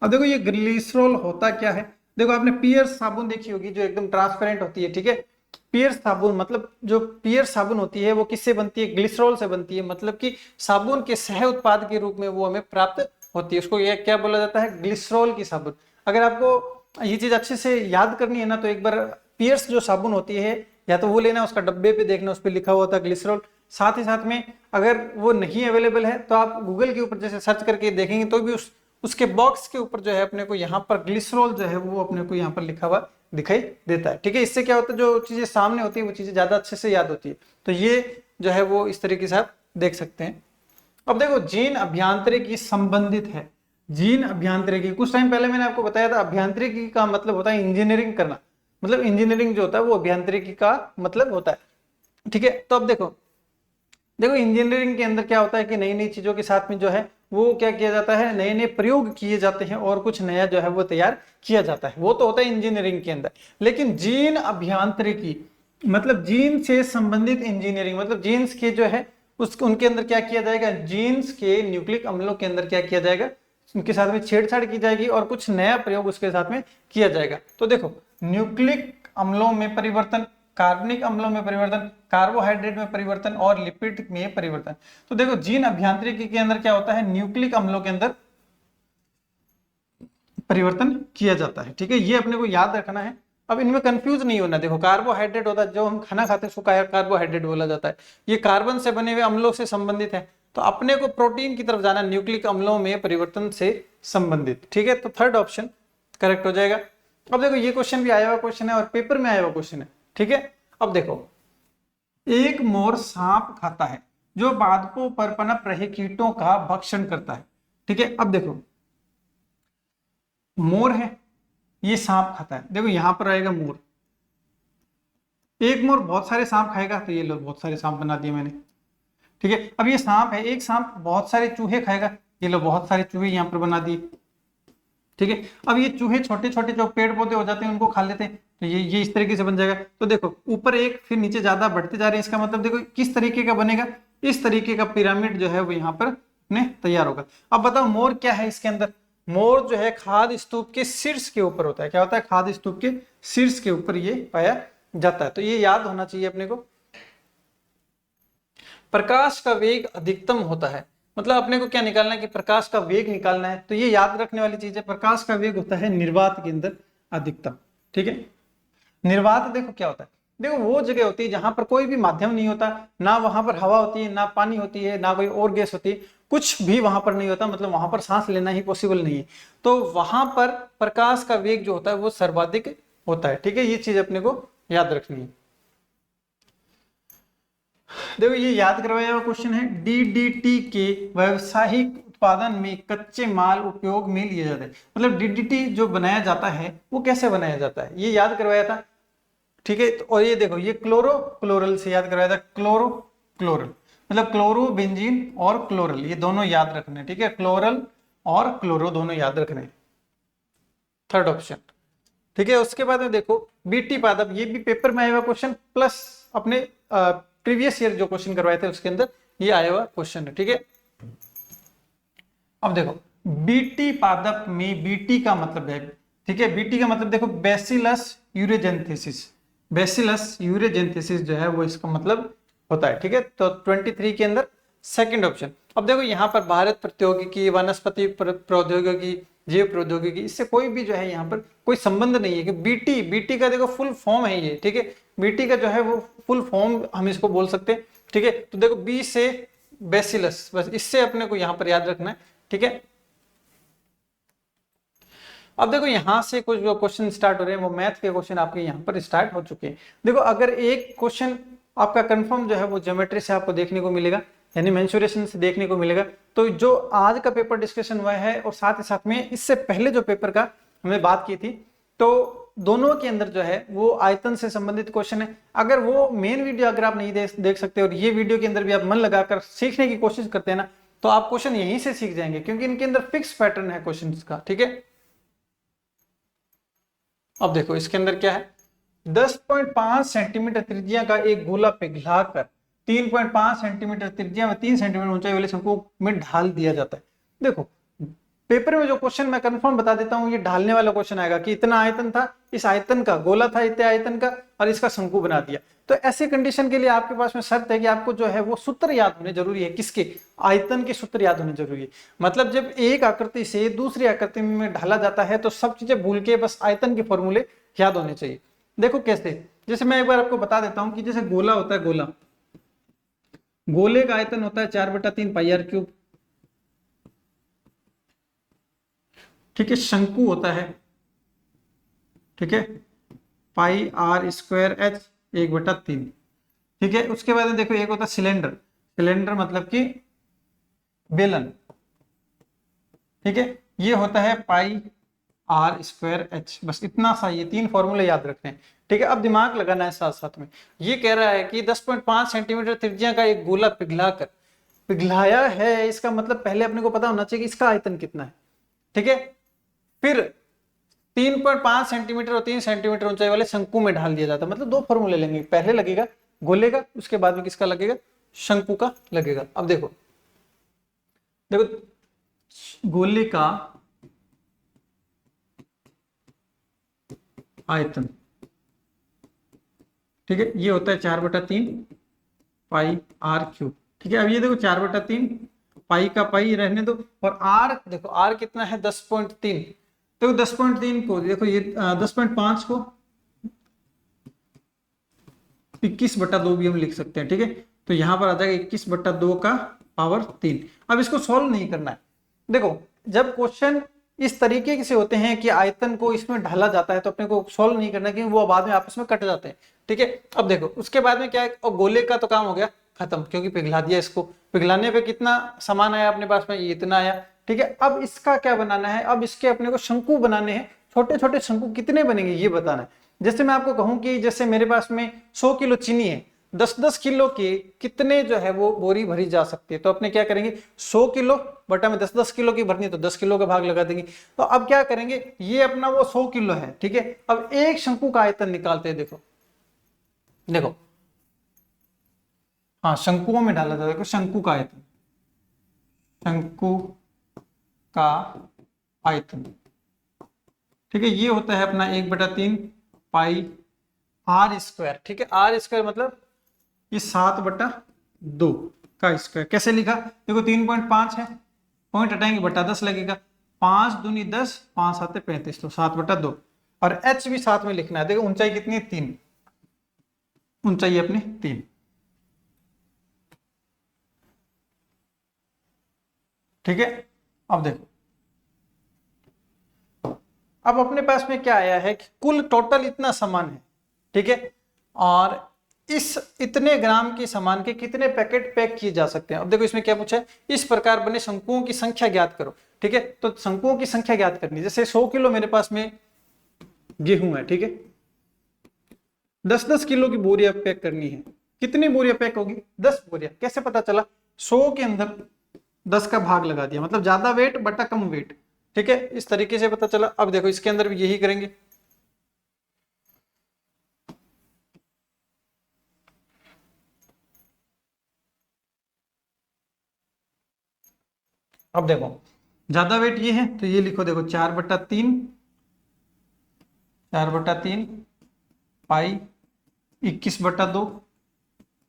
अब देखो ये ग्लिसरॉल होता क्या है, देखो आपने पियर्स साबुन देखी होगी जो एकदम ट्रांसपेरेंट होती है, ठीक है। पियर्स साबुन मतलब जो पियर्स साबुन होती है वो किससे बनती है, ग्लिसरॉल से बनती है, मतलब कि साबुन के सह उत्पाद के रूप में वो हमें प्राप्त होती है। उसको ये क्या बोला जाता है, ग्लिसरॉल की साबुन। अगर आपको ये चीज अच्छे से याद करनी है ना तो एक बार पियर्स जो साबुन होती है या तो वो लेना, उसका डब्बे पे देखना, उस पर लिखा हुआ होता है ग्लिसरॉल। साथ ही साथ में अगर वो नहीं अवेलेबल है तो आप गूगल के ऊपर जैसे सर्च करके देखेंगे तो भी उसके बॉक्स के ऊपर जो है अपने को यहाँ पर ग्लिसरॉल जो है वो अपने को यहाँ पर लिखा हुआ दिखाई देता है। ठीक है, इससे क्या होता है, जो चीजें सामने होती है वो चीजें ज्यादा अच्छे से याद होती है। तो ये जो है वो इस तरीके से आप देख सकते हैं। अब देखो जीन अभियांत्रिकी संबंधित है। जीन अभियांत्रिकी, कुछ टाइम पहले मैंने आपको बताया था अभियांत्रिकी का मतलब होता है इंजीनियरिंग करना, मतलब इंजीनियरिंग जो होता है वो अभियांत्रिकी का मतलब होता है। ठीक है, तो अब देखो इंजीनियरिंग के अंदर क्या होता है कि नई नई चीजों के साथ में जो है वो क्या किया जाता है, नए नए प्रयोग किए जाते हैं और कुछ नया जो है वो तैयार किया जाता है, वो तो होता है इंजीनियरिंग के अंदर। लेकिन जीन अभियांत्रिकी मतलब जीन से संबंधित इंजीनियरिंग, मतलब जीन्स के जो है उनके अंदर क्या किया जाएगा, जीन्स के न्यूक्लिक अम्लों के अंदर क्या किया जाएगा, उनके साथ में छेड़छाड़ की जाएगी और कुछ नया प्रयोग उसके साथ में किया जाएगा। तो देखो न्यूक्लिक अम्लों में परिवर्तन, कार्बनिक अम्लों में परिवर्तन, कार्बोहाइड्रेट में परिवर्तन और लिपिड में परिवर्तन। तो देखो जीन अभियांत्रिकी के अंदर क्या होता है, न्यूक्लिक अम्लों के अंदर परिवर्तन किया जाता है। ठीक है, ये अपने को याद रखना है। अब इनमें कंफ्यूज नहीं होना। देखो कार्बोहाइड्रेट होता है, जो हम खाना खाते हैं उसको कार्बोहाइड्रेट बोला जाता है, ये कार्बन से बने हुए अम्लों से संबंधित है। तो अपने को प्रोटीन की तरफ जाना, न्यूक्लिक अम्लों में परिवर्तन से संबंधित। ठीक है, तो थर्ड ऑप्शन करेक्ट हो जाएगा। अब देखो ये क्वेश्चन भी आया हुआ क्वेश्चन है और पेपर में आया हुआ क्वेश्चन है। ठीक है, अब देखो एक मोर सांप खाता है जो पादपों पर पनप रहे कीटों का भक्षण करता है। ठीक है, अब देखो मोर है, ये सांप खाता है। देखो यहां पर आएगा मोर, एक मोर बहुत सारे सांप खाएगा, तो ये लो बहुत सारे सांप बना दिए मैंने। ठीक है, अब ये सांप है, एक सांप बहुत सारे चूहे खाएगा, ये लो बहुत सारे चूहे यहां पर बना दिए। ठीक है, अब ये चूहे छोटे छोटे जो पेड़ पौधे हो जाते हैं उनको खा लेते हैं, तो ये इस तरीके से बन जाएगा। तो देखो ऊपर एक फिर नीचे ज्यादा बढ़ते जा रहे हैं, इसका मतलब देखो किस तरीके का बनेगा, इस तरीके का पिरामिड जो है वो यहाँ पर तैयार होगा। अब बताओ मोर क्या है इसके अंदर, मोर जो है खाद स्तूप के शीर्ष के ऊपर होता है। क्या होता है, खाद स्तूप के शीर्ष के ऊपर ये पाया जाता है। तो ये याद होना चाहिए अपने को। प्रकाश का वेग अधिकतम होता है, मतलब अपने को क्या निकालना है कि प्रकाश का वेग निकालना है। तो ये याद रखने वाली चीज है, प्रकाश का वेग होता है निर्वात के अंदर अधिकतम। ठीक है, निर्वात देखो क्या होता है, देखो वो जगह होती है जहां पर कोई भी माध्यम नहीं होता, ना वहां पर हवा होती है, ना पानी होती है, ना कोई और गैस होती है, कुछ भी वहां पर नहीं होता, मतलब वहां पर सांस लेना ही पॉसिबल नहीं है। तो वहां पर प्रकाश का वेग जो होता है वो सर्वाधिक होता है। ठीक है, ये चीज अपने को याद रखनी है। देखो ये याद करवाया हुआ क्वेश्चन है, डीडीटी के व्यावसायिक उत्पादन में कच्चे माल उपयोग में लिए जाते हैं। मतलब डीडीटी जो बनाया जाता है वो कैसे बनाया जाता है, ये याद करवाया था। ठीक है, तो और ये देखो ये क्लोरो क्लोरल से याद करवाया था, क्लोरो क्लोरल मतलब क्लोरो बेंजीन और क्लोरल, ये दोनों याद रखने। ठीक है, क्लोरल और क्लोरो दोनों याद रखने, थर्ड ऑप्शन। ठीक है, उसके बाद में देखो बीटी पादप, ये भी पेपर में आया हुआ क्वेश्चन प्लस अपने प्रीवियस ईयर जो क्वेश्चन करवाए थे उसके अंदर ये आया हुआ क्वेश्चन है। ठीक है, अब देखो बीटी पादप में बीटी का मतलब है, ठीक है, बीटी का मतलब देखो बैसिलस यूरेजेंथेसिस, बैसिलस यूरेजेंथेसिस जो है वो इसका मतलब होता है। ठीक है, तो 23 के अंदर सेकंड ऑप्शन। अब देखो यहाँ पर भारत प्रौद्योगिकी, वनस्पति प्रौद्योगिकी, जीव प्रौद्योगिकी, इससे कोई भी जो है यहाँ पर कोई संबंध नहीं है कि बीटी का देखो फुल फॉर्म है ये। ठीक है, बीटी का जो है वो फुल फॉर्म हम इसको बोल सकते हैं। ठीक है, तो देखो बी से बैसिलस, बस इससे अपने को यहाँ पर याद रखना है। ठीक है, अब देखो यहां से कुछ जो क्वेश्चन स्टार्ट हो रहे हैं वो मैथ के क्वेश्चन आपके यहाँ पर स्टार्ट हो चुके हैं। देखो अगर एक क्वेश्चन आपका कंफर्म जो है वो ज्योमेट्री से आपको देखने को मिलेगा, यानी मेंसुरेशन से देखने को मिलेगा, तो जो आज का पेपर डिस्कशन हुआ है और साथ ही साथ में इससे पहले जो पेपर का हमने बात की थी, तो दोनों के अंदर जो है वो आयतन से संबंधित क्वेश्चन है। अगर वो मेन वीडियो अगर आप नहीं देख सकते और ये वीडियो के अंदर भी आप मन लगाकर सीखने की कोशिश करते हैं ना, तो आप क्वेश्चन यहीं से सीख जाएंगे, क्योंकि इनके अंदर फिक्स पैटर्न है क्वेश्चन का। ठीक है, अब देखो इसके अंदर क्या है, 10.5 सेंटीमीटर त्रिज्या का एक गोला पिघलाकर 3.5 सेंटीमीटर त्रिज्या में 3 सेंटीमीटर ऊंचाई वाले शंकु में ढाल दिया जाता है। देखो पेपर में जो क्वेश्चन मैं कंफर्म बता देता हूं, ये ढालने वाला क्वेश्चन आएगा कि इतना आयतन था, इस आयतन का गोला था इतने आयतन का और इसका शंकु बना दिया। तो ऐसे कंडीशन के लिए आपके पास में शर्त है कि आपको जो है वो सूत्र याद होने जरूरी है। किसके, आयतन के सूत्र याद होने जरूरी है। मतलब जब एक आकृति से दूसरी आकृति में ढाला जाता है तो सब चीजें भूल के बस आयतन के फॉर्मूले याद होने चाहिए। देखो कैसे, जैसे मैं एक बार आपको बता देता हूं कि जैसे गोला होता है, गोला, गोले का आयतन होता है 4/3 पाई आर क्यूब। ठीक है, शंकु होता है, ठीक है, पाई आर स्क्वायर एच 1/3। ठीक है, उसके बाद में देखो एक होता है सिलेंडर, सिलेंडर मतलब कि बेलन। ठीक है, ये होता है पाई आर स्क्वायर एच। बस इतना सा, ये 3 फॉर्मूले याद रखने हैं। ठीक है, अब दिमाग लगाना है साथ साथ में। ये कह रहा है कि 10.5 सेंटीमीटर त्रिज्या का एक गोला पिघलाया है, इसका मतलब पहले अपने को पता होना चाहिए कि इसका आयतन कितना है। ठीक है, फिर 3.5 सेंटीमीटर और 3 सेंटीमीटर ऊंचाई वाले शंकु में ढाल दिया जाता है। मतलब 2 फॉर्मूले लेंगे, पहले लगेगा गोले का, उसके बाद में किसका लगेगा, शंकु का लगेगा। अब देखो देखो गोले का आयतन, ठीक है, ये होता है 4/3 पाई आर क्यूब। ठीक है, अब ये देखो 4/3 पाई का पाई रहने दो, और आर देखो, आर कितना है 10.3। तो 10.3 को देखो, ये 10.5 को 21/2 भी हम लिख सकते हैं। ठीक है, तो यहां पर आ जाएगा 21/2 का पावर 3। अब इसको सॉल्व नहीं करना है। देखो, जब क्वेश्चन इस तरीके से होते हैं कि आयतन को इसमें ढाला जाता है, तो अपने को सॉल्व नहीं करना, क्योंकि वो बाद में आपस में कट जाते हैं। ठीक है, अब देखो उसके बाद में क्या है, और गोले का तो काम हो गया खत्म, क्योंकि पिघला दिया इसको। पिघलाने पे कितना सामान आया अपने पास में, ये इतना आया। ठीक है, अब इसका क्या बनाना है, अब इसके अपने को शंकु बनाने हैं। छोटे छोटे शंकु कितने बनेंगे ये बताना है। जैसे मैं आपको कहूं कि जैसे मेरे पास में 100 किलो चीनी है, 10-10 किलो के कितने जो है वो बोरी भरी जा सकती है। तो अपने क्या करेंगे, 100 किलो बटा में 10-10 किलो की भरनी है, तो 10 किलो का भाग लगा देंगे। तो अब क्या करेंगे, ये अपना वो 100 किलो है। ठीक है, अब एक शंकु का आयतन निकालते हैं। देखो देखो, हाँ, शंकुओं में डाला था। देखो शंकु का आयतन, शंकु का आयतन, ठीक है, ये होता है अपना 1/3 पाई आर स्क्वायर। ठीक है, आर स्क्वायर मतलब ये 7/2 का स्क्वायर। कैसे लिखा, देखो 3.5 है, पॉइंट हटाएंगे, बटा 10 लगेगा, 5 दूनी 10, 5 7 35, तो 7/2। और एच भी साथ में लिखना है। देखो ऊंचाई कितनी है, 3, ऊंचाई अपनी 3। ठीक है, अब देखो, अब अपने पास में क्या आया है कि कुल टोटल इतना सामान है। ठीक है, और इस इतने ग्राम के सामान के कितने पैकेट पैक किए जा सकते हैं। अब देखो इसमें क्या पूछा है, इस प्रकार बने शंकुओं की संख्या ज्ञात करो। ठीक है, तो शंकुओं की संख्या ज्ञात करनी है। जैसे 100 किलो मेरे पास में गेहूं है, ठीक है, 10-10 किलो की बोरियां पैक करनी है। कितनी बोरियां पैक होगी, 10 बोरियां। कैसे पता चला, 100 के अंदर 10 का भाग लगा दिया, मतलब ज्यादा वेट बटा कम वेट। ठीक है, इस तरीके से पता चला। अब देखो इसके अंदर भी यही करेंगे। अब देखो ज्यादा वेट ये है, तो ये लिखो, देखो 4/3 पाई 21/2,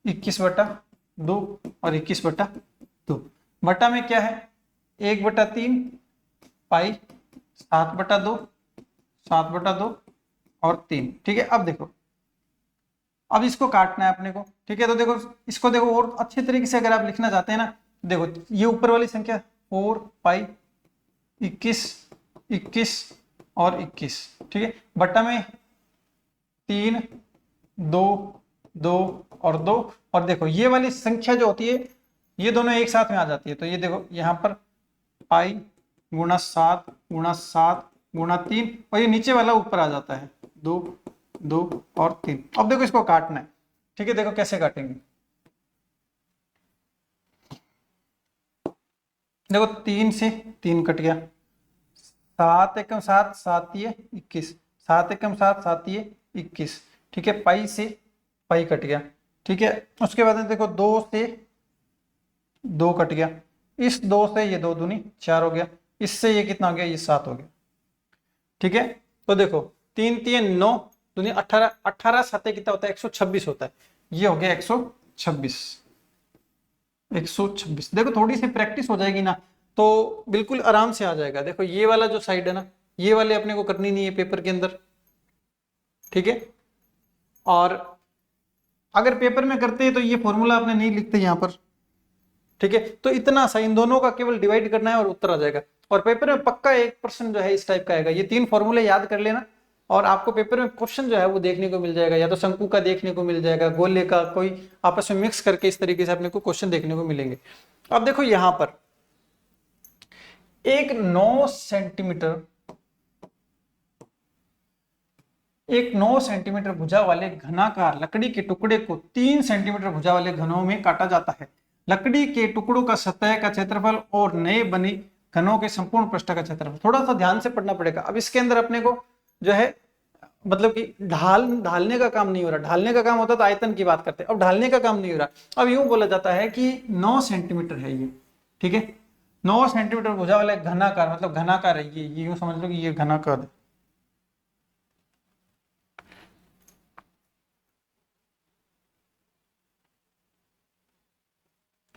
21/2 और 21/2। बटा में क्या है, 1/3 पाई 7/2, 7/2 और 3। ठीक है, अब देखो, अब इसको काटना है अपने को। ठीक है, तो देखो इसको, देखो और अच्छे तरीके से अगर आप लिखना चाहते हैं ना, देखो ये ऊपर वाली संख्या 4 पाई 21, 21 और 21। ठीक है, बटा में 3, 2, 2 और 2। और देखो ये वाली संख्या जो होती है, ये दोनों एक साथ में आ जाती है। तो ये देखो यहाँ पर पाई गुणा 7 गुणा 7 गुणा 3, और ये नीचे वाला ऊपर आ जाता है, 2, 2 और 3। अब देखो इसको काटना है। ठीक है, देखो कैसे काटेंगे, देखो 3 से 3 कट गया, 7 एकम 7, 7 ये 21, 7 एकम 7, 7 ये 21। ठीक है, पाई से पाई कट गया। ठीक है, उसके बाद देखो 2 से 2 कट गया, इस 2 से ये 2 दूनी 4 हो गया, इससे ये कितना हो गया, ये 7 हो गया। ठीक है, तो देखो 3 3 9 दूनी 18, 18 7 कितना होता है, 126 होता है। ये हो गया 126, 126। देखो थोड़ी सी प्रैक्टिस हो जाएगी ना, तो बिल्कुल आराम से आ जाएगा। देखो ये वाला जो साइड है ना, ये वाले अपने को करनी नहीं है पेपर के अंदर। ठीक है, और अगर पेपर में करते हैं तो ये फॉर्मूला आपने नहीं लिखते यहाँ पर, ठीक है। तो इतना सा इन दोनों का केवल डिवाइड करना है और उत्तर आ जाएगा। और पेपर में पक्का 1% जो है इस टाइप का आएगा। ये 3 फॉर्मूले याद कर लेना और आपको पेपर में क्वेश्चन जो है वो देखने को मिल जाएगा, या तो शंकु का देखने को मिल जाएगा, गोले का, कोई आपस में मिक्स करके इस तरीके से अपने को क्वेश्चन देखने को मिलेंगे। अब देखो यहां पर एक 9 सेंटीमीटर भुजा वाले घनाकार लकड़ी के टुकड़े को 3 सेंटीमीटर भुजा वाले घनों में काटा जाता है। लकड़ी के टुकड़ों का सतह का क्षेत्रफल और नए बने घनों के संपूर्ण पृष्ठ का क्षेत्रफल। थोड़ा सा ध्यान से पढ़ना पड़ेगा। अब इसके अंदर अपने को जो है मतलब कि ढालने का काम नहीं हो रहा। ढालने का काम होता तो आयतन की बात करते, अब ढालने का काम नहीं हो रहा। अब यूं बोला जाता है कि 9 सेंटीमीटर है ये, ठीक है। 9 सेंटीमीटर भुजा वाला घनाकार, मतलब घनाकार है ये यूं समझ लो कि ये घनाकार है।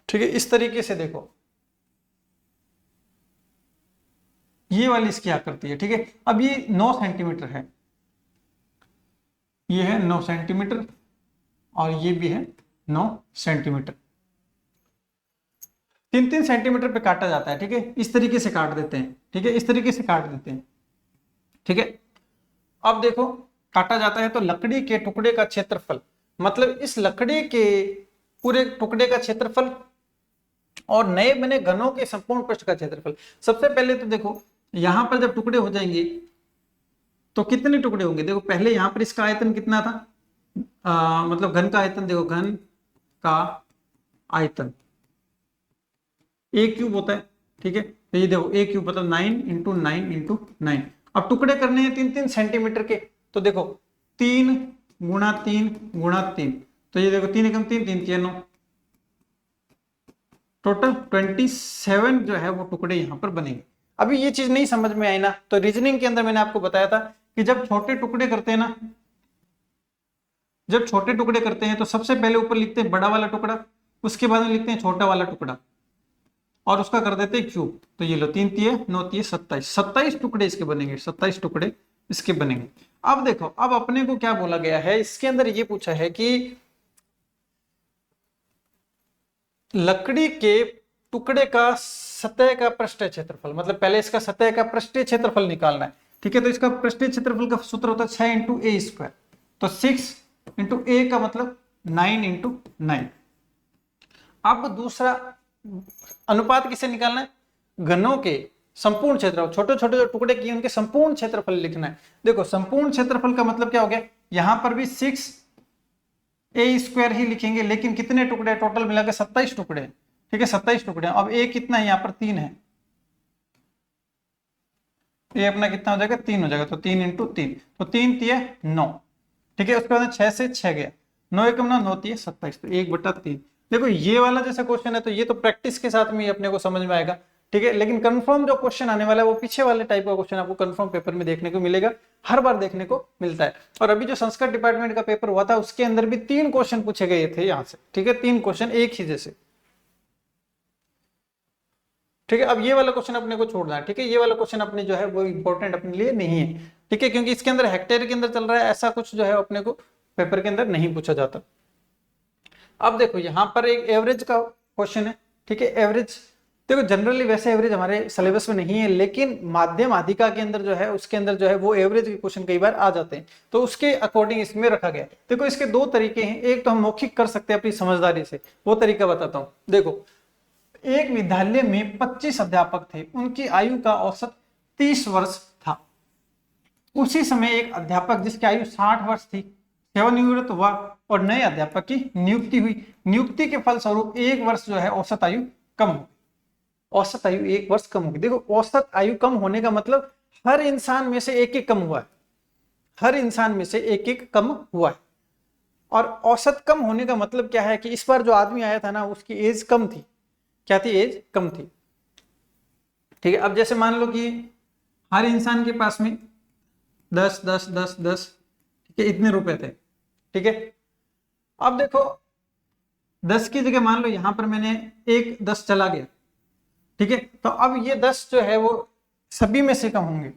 ठीक है, इस तरीके से देखो ये वाली इसकी आकृति है, ठीक है। अब ये 9 सेंटीमीटर है, ये है 9 सेंटीमीटर और ये भी है 9 सेंटीमीटर। 3-3 सेंटीमीटर पे काटा जाता है, ठीक है। इस तरीके से काट देते हैं, ठीक है, इस तरीके से काट देते हैं, ठीक है। अब देखो काटा जाता है तो लकड़ी के टुकड़े का क्षेत्रफल, मतलब इस लकड़ी के पूरे टुकड़े का क्षेत्रफल और नए बने घनों के संपूर्ण पृष्ठ का क्षेत्रफल। सबसे पहले तो देखो यहां पर जब टुकड़े हो जाएंगे तो कितने टुकड़े होंगे। देखो पहले यहां पर इसका आयतन कितना था, मतलब घन का आयतन, देखो घन का आयतन a क्यूब होता है, ठीक है। तो ये देखो a क्यूब मतलब 9 × 9 × 9। अब टुकड़े करने हैं 3-3 सेंटीमीटर के, तो देखो 3 × 3 × 3, तो ये देखो 3 × 3 3 3 9, टोटल 27 जो है वो टुकड़े यहां पर बनेंगे। अभी ये चीज नहीं समझ में आई ना, तो रीजनिंग के अंदर मैंने आपको बताया था कि जब छोटे टुकड़े करते हैं ना, जब छोटे टुकड़े करते हैं तो सबसे पहले ऊपर लिखते हैं बड़ा वाला टुकड़ा, उसके बाद में लिखते हैं छोटा वाला टुकड़ा और उसका कर देते हैं क्यूब। तो ये लो 3 × 9 = 27, 27 टुकड़े इसके बनेंगे, 27 टुकड़े इसके बनेंगे। अब देखो अब अपने को क्या बोला गया है, इसके अंदर ये पूछा है कि लकड़ी के टुकड़े का सतह का पृष्ठीय क्षेत्रफल, मतलब पहले इसका सतह का पृष्ठीय क्षेत्रफल निकालना है, ठीक है। तो इसका पृष्ठीय क्षेत्रफल का सूत्र होता है 6 × a², तो 6 × a का मतलब 9 × 9। अब दूसरा अनुपात किसे निकालना है, घनों के संपूर्ण क्षेत्रफल, छोटे छोटे जो टुकड़े किए उनके संपूर्ण क्षेत्रफल लिखना है। देखो संपूर्ण क्षेत्रफल का मतलब क्या हो गया, यहां पर भी 6a² ही लिखेंगे, लेकिन कितने टुकड़े टोटल मिलाकर 27 टुकड़े, ठीक है, 27 टुकड़े। अब a कितना है, यहाँ पर 3 है, a अपना कितना हो जाएगा 3 हो जाएगा, तो 3 × 3, तो 3 × 9, ठीक है। उसके बाद 6 से 6 गया, 9 × 9 9 × 27, तो 1/3। देखो ये वाला जैसा क्वेश्चन है तो ये तो प्रैक्टिस के साथ में ही अपने को समझ में आएगा, ठीक है। लेकिन कंफर्म जो क्वेश्चन आने वाला है वो पीछे वाले टाइप का क्वेश्चन आपको कंफर्म पेपर में देखने को मिलेगा, हर बार देखने को मिलता है। और अभी जो संस्कृत डिपार्टमेंट का पेपर हुआ था उसके अंदर भी 3 क्वेश्चन पूछे गए थे यहाँ से, ठीक है, 3 क्वेश्चन एक ही जैसे, ठीक है। अब ये वाला क्वेश्चन अपने को छोड़ना है, ठीक है, ये वाला क्वेश्चन अपने जो है वो इंपॉर्टेंट अपने लिए नहीं है, ठीक है, क्योंकि इसके अंदर हेक्टेयर के अंदर चल रहा है, ऐसा कुछ जो है अपने को पेपर के अंदर नहीं पूछा जाता। अब देखो यहाँ पर एक एवरेज का क्वेश्चन है, ठीक है। एवरेज देखो जनरली वैसे एवरेज हमारे सिलेबस में नहीं है, लेकिन माध्यम अधिका के अंदर जो है उसके अंदर जो है वो एवरेज के क्वेश्चन कई बार आ जाते हैं, तो उसके अकॉर्डिंग इसमें रखा गया है। देखो इसके 2 तरीके हैं, एक तो हम मौखिक कर सकते हैं अपनी समझदारी से, वो तरीका बताता हूँ। देखो एक विद्यालय में 25 अध्यापक थे, उनकी आयु का औसत 30 वर्ष था। उसी समय एक अध्यापक जिसकी आयु 60 वर्ष थी सेवानिवृत्त हुआ और नए अध्यापक की नियुक्ति हुई। नियुक्ति के फलस्वरूप 1 वर्ष जो है औसत आयु कम हो, औसत आयु 1 वर्ष कम होगी। देखो औसत आयु कम होने का मतलब हर इंसान में से एक कम हुआ है, हर इंसान में से एक कम हुआ है। और औसत कम होने का मतलब क्या है कि इस बार जो आदमी आया था ना उसकी एज कम थी, क्या थी, एज कम थी, ठीक है। अब जैसे मान लो कि हर इंसान के पास में 10 10 10 10, ठीक है, इतने रुपए थे, ठीक है। अब देखो 10 की जगह मान लो यहां पर मैंने एक 10 चला गया, ठीक है, तो अब ये 10 जो है वो सभी में से कम होंगे,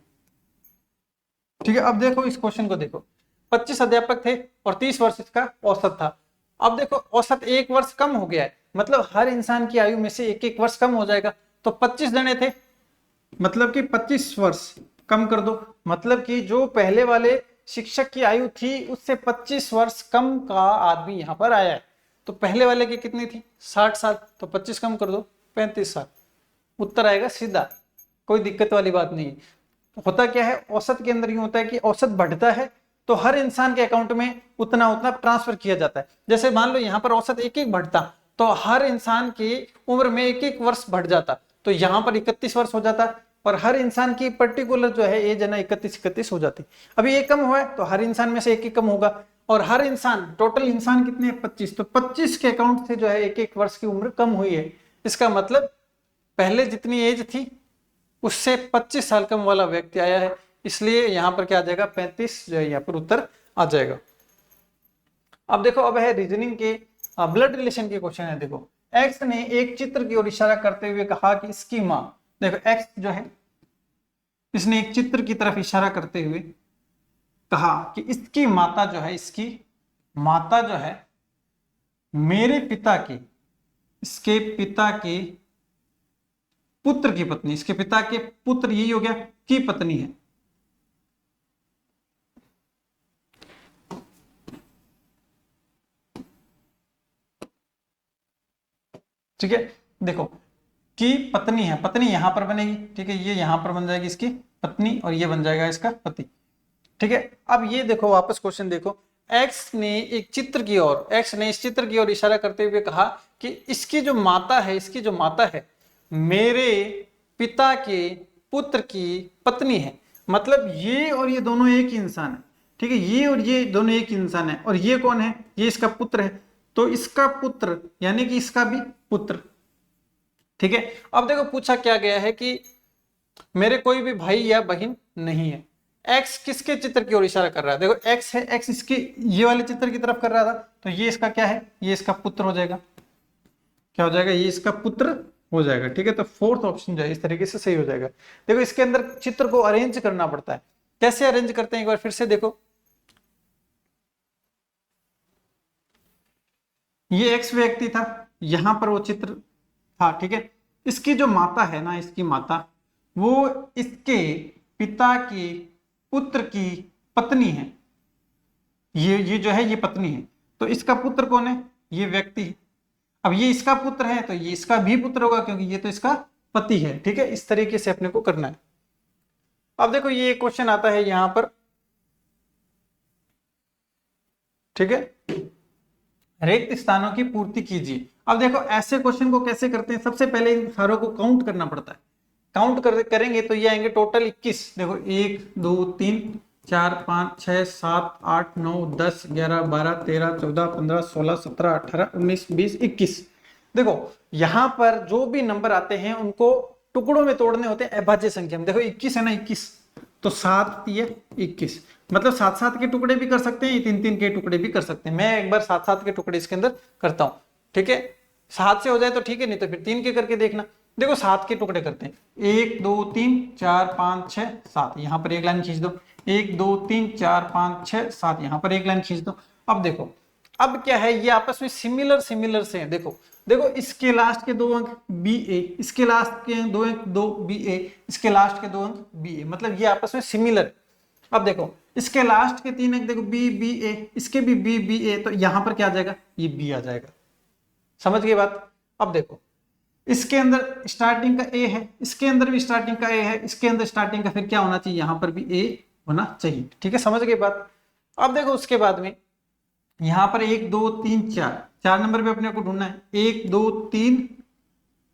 ठीक है। अब देखो इस क्वेश्चन को देखो, 25 अध्यापक थे और 30 वर्ष इसका औसत था। अब देखो औसत 1 वर्ष कम हो गया है, मतलब हर इंसान की आयु में से 1-1 वर्ष कम हो जाएगा। तो 25 जने थे, मतलब कि 25 वर्ष कम कर दो, मतलब कि जो पहले वाले शिक्षक की आयु थी उससे 25 वर्ष कम का आदमी यहाँ पर आया है। तो पहले वाले की कितनी थी? 60 साल। तो 25 कम कर दो, 35 साल। उत्तर आएगा सीधा, कोई दिक्कत वाली बात नहीं। होता क्या है, औसत के अंदर यूं होता है कि औसत बढ़ता है तो हर इंसान के अकाउंट में उतना उतना ट्रांसफर किया जाता है। जैसे मान लो यहाँ पर औसत 1-1 बढ़ता तो हर इंसान की उम्र में 1-1 वर्ष बढ़ जाता, तो यहाँ पर 31 वर्ष हो जाता, और हर इंसान की पर्टिकुलर जो है एज है ना 31 हो जाती। अभी ये कम हुआ है तो हर इंसान में से 1-1 कम होगा, और हर इंसान, टोटल इंसान कितने हैं? 25। तो 25 के अकाउंट से जो है 1-1 वर्ष की उम्र कम हुई है। इसका मतलब पहले जितनी एज थी उससे 25 साल कम वाला व्यक्ति आया है, इसलिए यहां पर क्या आ जाएगा? 35 जो है यहाँ पर उत्तर आ जाएगा। अब देखो, अब है रीजनिंग के ब्लड रिलेशन के क्वेश्चन है। देखो, एक्स ने एक चित्र की ओर इशारा करते हुए कहा कि इसकी माँ, देखो एक्स जो है इसने एक चित्र की तरफ इशारा करते हुए कहा कि इसकी माता जो है, इसकी माता जो है मेरे पिता की, इसके पिता के पुत्र की पत्नी, इसके पिता के पुत्र यही हो गया की पत्नी है। ठीक है, देखो की पत्नी है, पत्नी यहां पर बनेगी, ठीक है, ये यहां पर बन जाएगी इसकी पत्नी और ये बन जाएगा इसका पति। ठीक है, अब ये देखो वापस क्वेश्चन देखो, एक्स ने एक चित्र की ओर, एक्स ने इस चित्र की ओर इशारा करते हुए कहा कि इसकी जो माता है, इसकी जो माता है मेरे पिता के पुत्र की पत्नी है। मतलब ये और ये दोनों एक ही इंसान है। ठीक है, ये और ये दोनों एक ही इंसान है, और ये कौन है? ये इसका पुत्र है, तो इसका पुत्र यानी कि इसका भी पुत्र। ठीक है, अब देखो पूछा क्या गया है कि मेरे कोई भी भाई या बहन नहीं है। एक्स किसके चित्र की ओर इशारा कर रहा है? देखो एक्स है, एक्स इसके ये वाले चित्र की तरफ कर रहा था, तो ये इसका क्या है? ये इसका पुत्र हो जाएगा। क्या हो जाएगा? ये इसका पुत्र हो जाएगा। ठीक है, तो फोर्थ ऑप्शन जो है इस तरीके से सही हो जाएगा। देखो इसके अंदर चित्र को अरेंज करना पड़ता है, कैसे अरेंज करते हैं एक बार फिर से देखो। ये एक्स व्यक्ति था, यहां पर वो चित्र था। ठीक है, इसकी जो माता है ना, इसकी माता वो इसके पिता के पुत्र की पत्नी है। ये जो है ये पत्नी है, तो इसका पुत्र कौन है? ये व्यक्ति है। अब ये इसका पुत्र है तो ये इसका भी पुत्र होगा, क्योंकि ये तो इसका पति है। ठीक है, इस तरीके से अपने को करना है। अब देखो ये क्वेश्चन आता है यहां पर, ठीक है, रिक्त स्थानों की पूर्ति कीजिए। अब देखो ऐसे क्वेश्चन को कैसे करते हैं, सबसे पहले इन सारों को काउंट करना पड़ता है। काउंट करेंगे तो ये आएंगे टोटल 21। देखो 1 2 3 4 5 6 7 8 9 10 11 12 13 14 15 16 17 18 19 20 21। देखो यहां पर जो भी नंबर आते हैं उनको टुकड़ों में तोड़ने होते हैं अभाज्य संख्या में। देखो 21 है ना, 21 तो 7 ये 21, मतलब 7-7 के टुकड़े भी कर सकते हैं, 3-3 के टुकड़े भी कर सकते हैं। मैं एक बार 7-7 के टुकड़े इसके अंदर करता हूं। ठीक है, 7 से हो जाए तो ठीक है, नहीं तो फिर 3 के करके देखना। देखो 7 के टुकड़े करते हैं, 1 2 3 4 5 6 7, यहां पर एक लाइन खींच दो। 1 2 3 4 5 6 7, यहां पर एक लाइन खींच दो। अब देखो अब क्या है, ये आपस में सिमिलर से हैं। देखो इसके लास्ट के 2 अंक बी ए, इसके लास्ट के 2 अंक 2 बी ए, इसके लास्ट के 2 अंक बी ए, मतलब ये आपस में सिमिलर। अब देखो इसके लास्ट के 3 अंक देखो बी बी ए, इसके भी बी बी ए, तो यहां पर क्या आ जाएगा? ये बी आ जाएगा। समझ गए बात? अब देखो इसके अंदर स्टार्टिंग का ए है, इसके अंदर भी स्टार्टिंग का ए है, इसके अंदर स्टार्टिंग का फिर क्या होना चाहिए? यहां पर भी ए होना चाहिए। ठीक है, समझ गए बात? अब देखो उसके बाद में यहां पर 1 2 3 4 नंबर पे अपने को ढूंढना है। 1 2 3,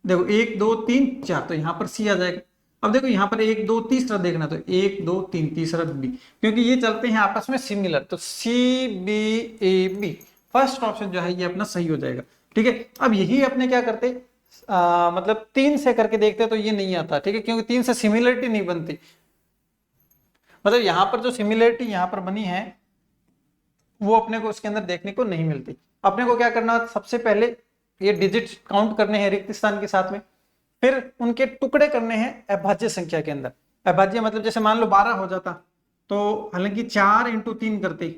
देखो 1 2 3 4, तो यहां पर सी आ जाएगा। अब देखो यहां पर 1 2 तीसरा देखना, तो 1 2 3 तीसरा बी, क्योंकि ये चलते हैं आपस में सिमिलर, तो C B A B, first option जो है ये अपना सही हो जाएगा। ठीक है, अब यही अपने क्या करते मतलब 3 से करके देखते तो ये नहीं आता। ठीक है, क्योंकि 3 से सिमिलरिटी नहीं बनती, मतलब यहां पर जो सिमिलरिटी यहां पर बनी है वो अपने को उसके अंदर देखने को नहीं मिलती। अपने को क्या करना, सबसे पहले ये डिजिट काउंट करने हैं रिक्त स्थान के साथ में, फिर उनके टुकड़े करने हैं अभाज्य संख्या के अंदर। अभाज्य मतलब जैसे मान लो 12 हो जाता, तो हालांकि 4 × 3 करते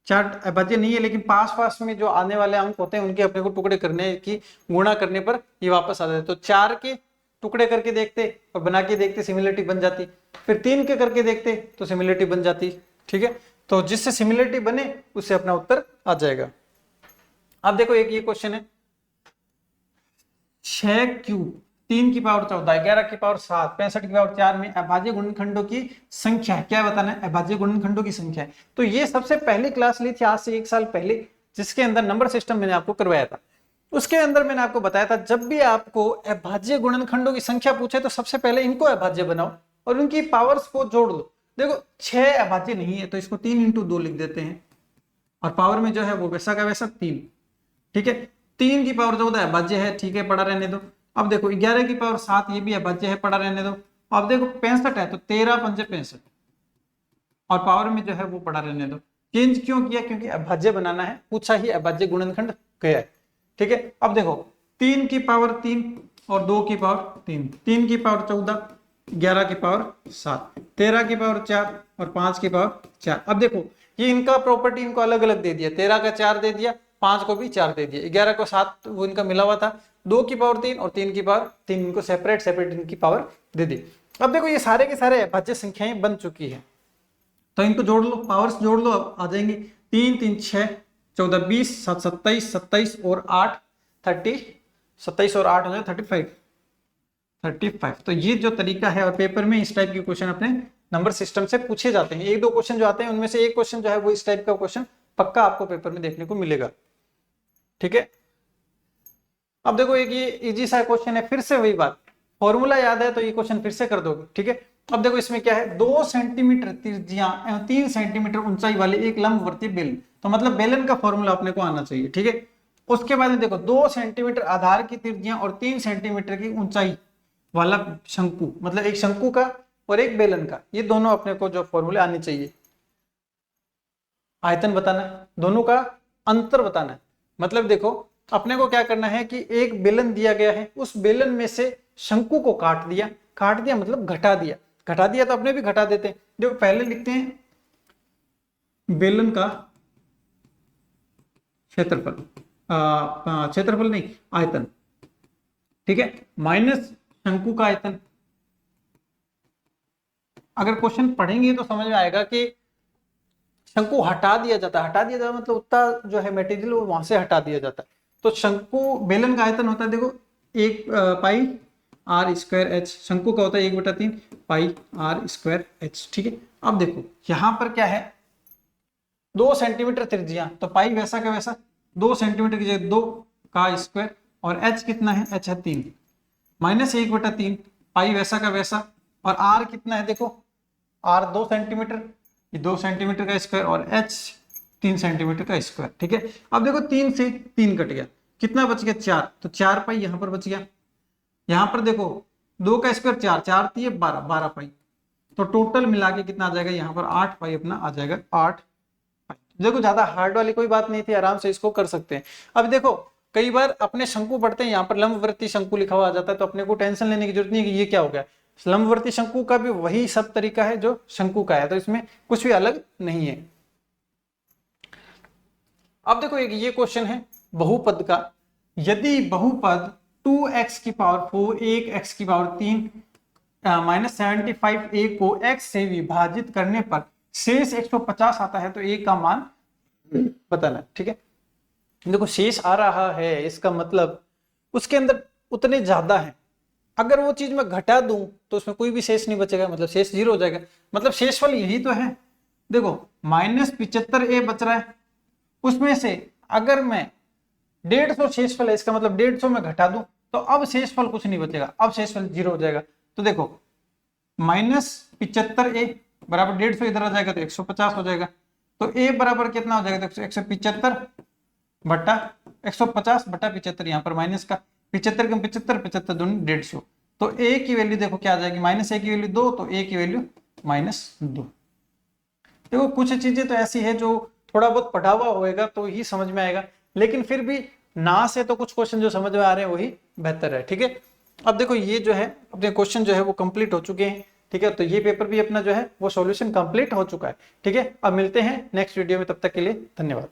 4 अभाज्य नहीं है, लेकिन पास पास में जो आने वाले अंक होते हैं उनके अपने को टुकड़े करने की, गुणा करने पर ये वापस आ जाते। तो 4 के टुकड़े करके देखते और बना के देखते, सिमिलरिटी बन जाती। फिर 3 के करके देखते तो सिमिलरिटी बन जाती। ठीक है, तो जिससे सिमिलरिटी बने उससे अपना उत्तर आ जाएगा। अब देखो एक ये क्वेश्चन है, 6 क्यूब 3 की पावर 14, 11 की पावर 7, 65 की पावर 4 में अभाज्य गुणनखंडों की संख्या है। क्या बताना है? अभाज्य गुणनखंडों की संख्या है। तो ये सबसे पहली क्लास ली थी आज से 1 साल पहले, जिसके अंदर नंबर सिस्टम मैंने आपको करवाया था। उसके अंदर मैंने आपको बताया था जब भी आपको अभाज्य गुणनखंडों की संख्या पूछे तो सबसे पहले इनको अभाज्य बनाओ और उनकी पावर्स को जोड़ लो। देखो 6 अभाज्य नहीं है तो इसको 3 × 2 लिख देते हैं, और पावर में जो है वो वैसा का वैसा 3। ठीक है, 3 की पावर 14 अभाज्य है, ठीक है, पड़ा रहने दो। अब देखो 11 की पावर 7 ये भी अभाज्य है, पड़ा रहने दो। अब देखो 65 है तो 13 × 5 = 65, और पावर में जो है वो पड़ा रहने दो। चेंज क्यों किया? क्योंकि अभाज्य बनाना है, पूछा ही अभाज्य गुणनखंड गया है। ठीक है, अब देखो 3 की पावर 3 और 2 की पावर 3, 3 की पावर 14, 11 की पावर 7, 13 की पावर 4 और 5 की पावर 4। अब देखो ये इनका प्रॉपर्टी इनको अलग अलग दे दिया, 13 का 4 दे दिया, 5 को भी 4 दे दिया, 11 को 7 वो इनका मिला हुआ था, 2 की पावर 3 और 3 की पावर 3 इनको सेपरेट इनकी पावर दे दी। अब देखो ये सारे के सारे अभाज्य संख्याएं बन चुकी है, तो इनको जोड़ लो, पावर्स जोड़ लो, अब आ जाएंगे 3 3 6 14 20 7 27 27 और 8 30, 27 और 8 हो जाए 35। तो ये जो तरीका है, और पेपर में इस टाइप के क्वेश्चन अपने नंबर सिस्टम से पूछे जाते हैं। 1-2 क्वेश्चन जो आते हैं उनमें से एक क्वेश्चन जो है वो इस टाइप का क्वेश्चन पक्का आपको पेपर में देखने को मिलेगा। ठीक है, अब देखो एक ये इजी सा क्वेश्चन है, फिर से वही बात, फॉर्मूला याद है तो ये क्वेश्चन फिर से कर दोगे। ठीक है, अब देखो इसमें क्या है, 2 सेंटीमीटर त्रिज्या एवं 3 सेंटीमीटर ऊंचाई वाले एक लंबवर्तीय बेलन, तो मतलब बेलन का फॉर्मूला अपने को आना चाहिए। ठीक है, उसके बाद में देखो 2 सेंटीमीटर आधार की त्रिज्या और 3 सेंटीमीटर की ऊंचाई वाला शंकु, मतलब एक शंकु का और एक बेलन का, ये दोनों अपने को जो फॉर्मूले आने चाहिए। आयतन बताना है, दोनों का अंतर बताना है। मतलब देखो अपने को क्या करना है कि एक बेलन दिया गया है, उस बेलन में से शंकु को काट दिया मतलब घटा दिया तो अपने भी घटा देते हैं। देखो पहले लिखते हैं बेलन का क्षेत्रफल, क्षेत्रफल नहीं आयतन, ठीक है, माइनस शंकु का आयतन। अगर क्वेश्चन पढ़ेंगे तो समझ में आएगा कि शंकु हटा दिया जाता मतलब उतना जो है मटेरियल वो वहां से हटा दिया जाता है। तो शंकु बेलन का आयतन होता है देखो 1 पाई r स्क्वायर h, शंकु का होता है 1/3 पाई r स्क्वायर h। ठीक है, अब देखो यहां पर क्या है, 2 सेंटीमीटर त्रिज्या, तो पाई वैसा का वैसा 2 सेंटीमीटर की जगह 2 का स्क्वायर, और h कितना है, h है 3, माइनस 1/3 पाई वैसा का वैसा, और r कितना है, देखो r 2 सेंटीमीटर, ये 2 सेंटीमीटर का स्क्वायर, और h 3 सेंटीमीटर का स्क्वायर। ठीक है, अब देखो 3 से 3 कट गया, कितना बच गया 4, तो 4 पाई यहां पर बच गया। यहां पर देखो 2 का स्क्वायर 4, 4 थी 12, 12 पाई, तो टोटल मिला के कितना आ जाएगा, यहाँ पर 8 पाई अपना आ जाएगा, 8 पाई। देखो ज्यादा हार्ड वाली कोई बात नहीं थी, आराम से इसको कर सकते हैं। अब देखो कई बार अपने शंकु पढ़ते हैं, यहाँ पर लंबवर्ती शंकु लिखा हुआ आ जाता है, तो अपने को टेंशन लेने की जरूरत नहीं है कि ये क्या हो गया। लंबवर्ती शंकु का भी वही सब तरीका है जो शंकु का है, तो इसमें कुछ भी अलग नहीं है। अब देखो एक ये क्वेश्चन है बहुपद का, यदि बहुपद 2x की पावर 4 1x की पावर 3 -75 a को x से विभाजित करने पर शेष 150 आता है, तो a का मान बताना। ठीक है, देखो शेष आ रहा है, इसका मतलब उसके अंदर उतने ज्यादा है। अगर वो चीज मैं घटा दूं तो उसमें कोई भी शेष नहीं बचेगा, मतलब शेष 0 हो जाएगा। मतलब शेषफल यही तो है, देखो -75a बच रहा है, उसमें से अगर मैं 150 शेषफल है, इसका मतलब 150 में घटा दूं तो अब शेषफल कुछ नहीं बचेगा, अब शेषफल 0 हो जाएगा। तो देखो -75a बराबर 150 इधर आ जाएगा तो 150 हो जाएगा, तो a बराबर कितना हो जाएगा, तो 175 बटा 150 बटा 75, यहाँ पर माइनस का 75 कम 75, 75 दूनी 150, तो a की वैल्यू देखो क्या आ जाएगी, -a की वैल्यू 2, तो a की वैल्यू -2। देखो कुछ चीजें तो ऐसी है जो थोड़ा बहुत पढ़ा हुआ होएगा तो ही समझ में आएगा, लेकिन फिर भी ना से तो कुछ क्वेश्चन जो समझ में आ रहे हैं वही बेहतर है। ठीक है, अब देखो ये जो है अपने क्वेश्चन जो है वो कंप्लीट हो चुके हैं। ठीक है, तो ये पेपर भी अपना जो है वो सॉल्यूशन कंप्लीट हो चुका है। ठीक है, अब मिलते हैं नेक्स्ट वीडियो में, तब तक के लिए धन्यवाद।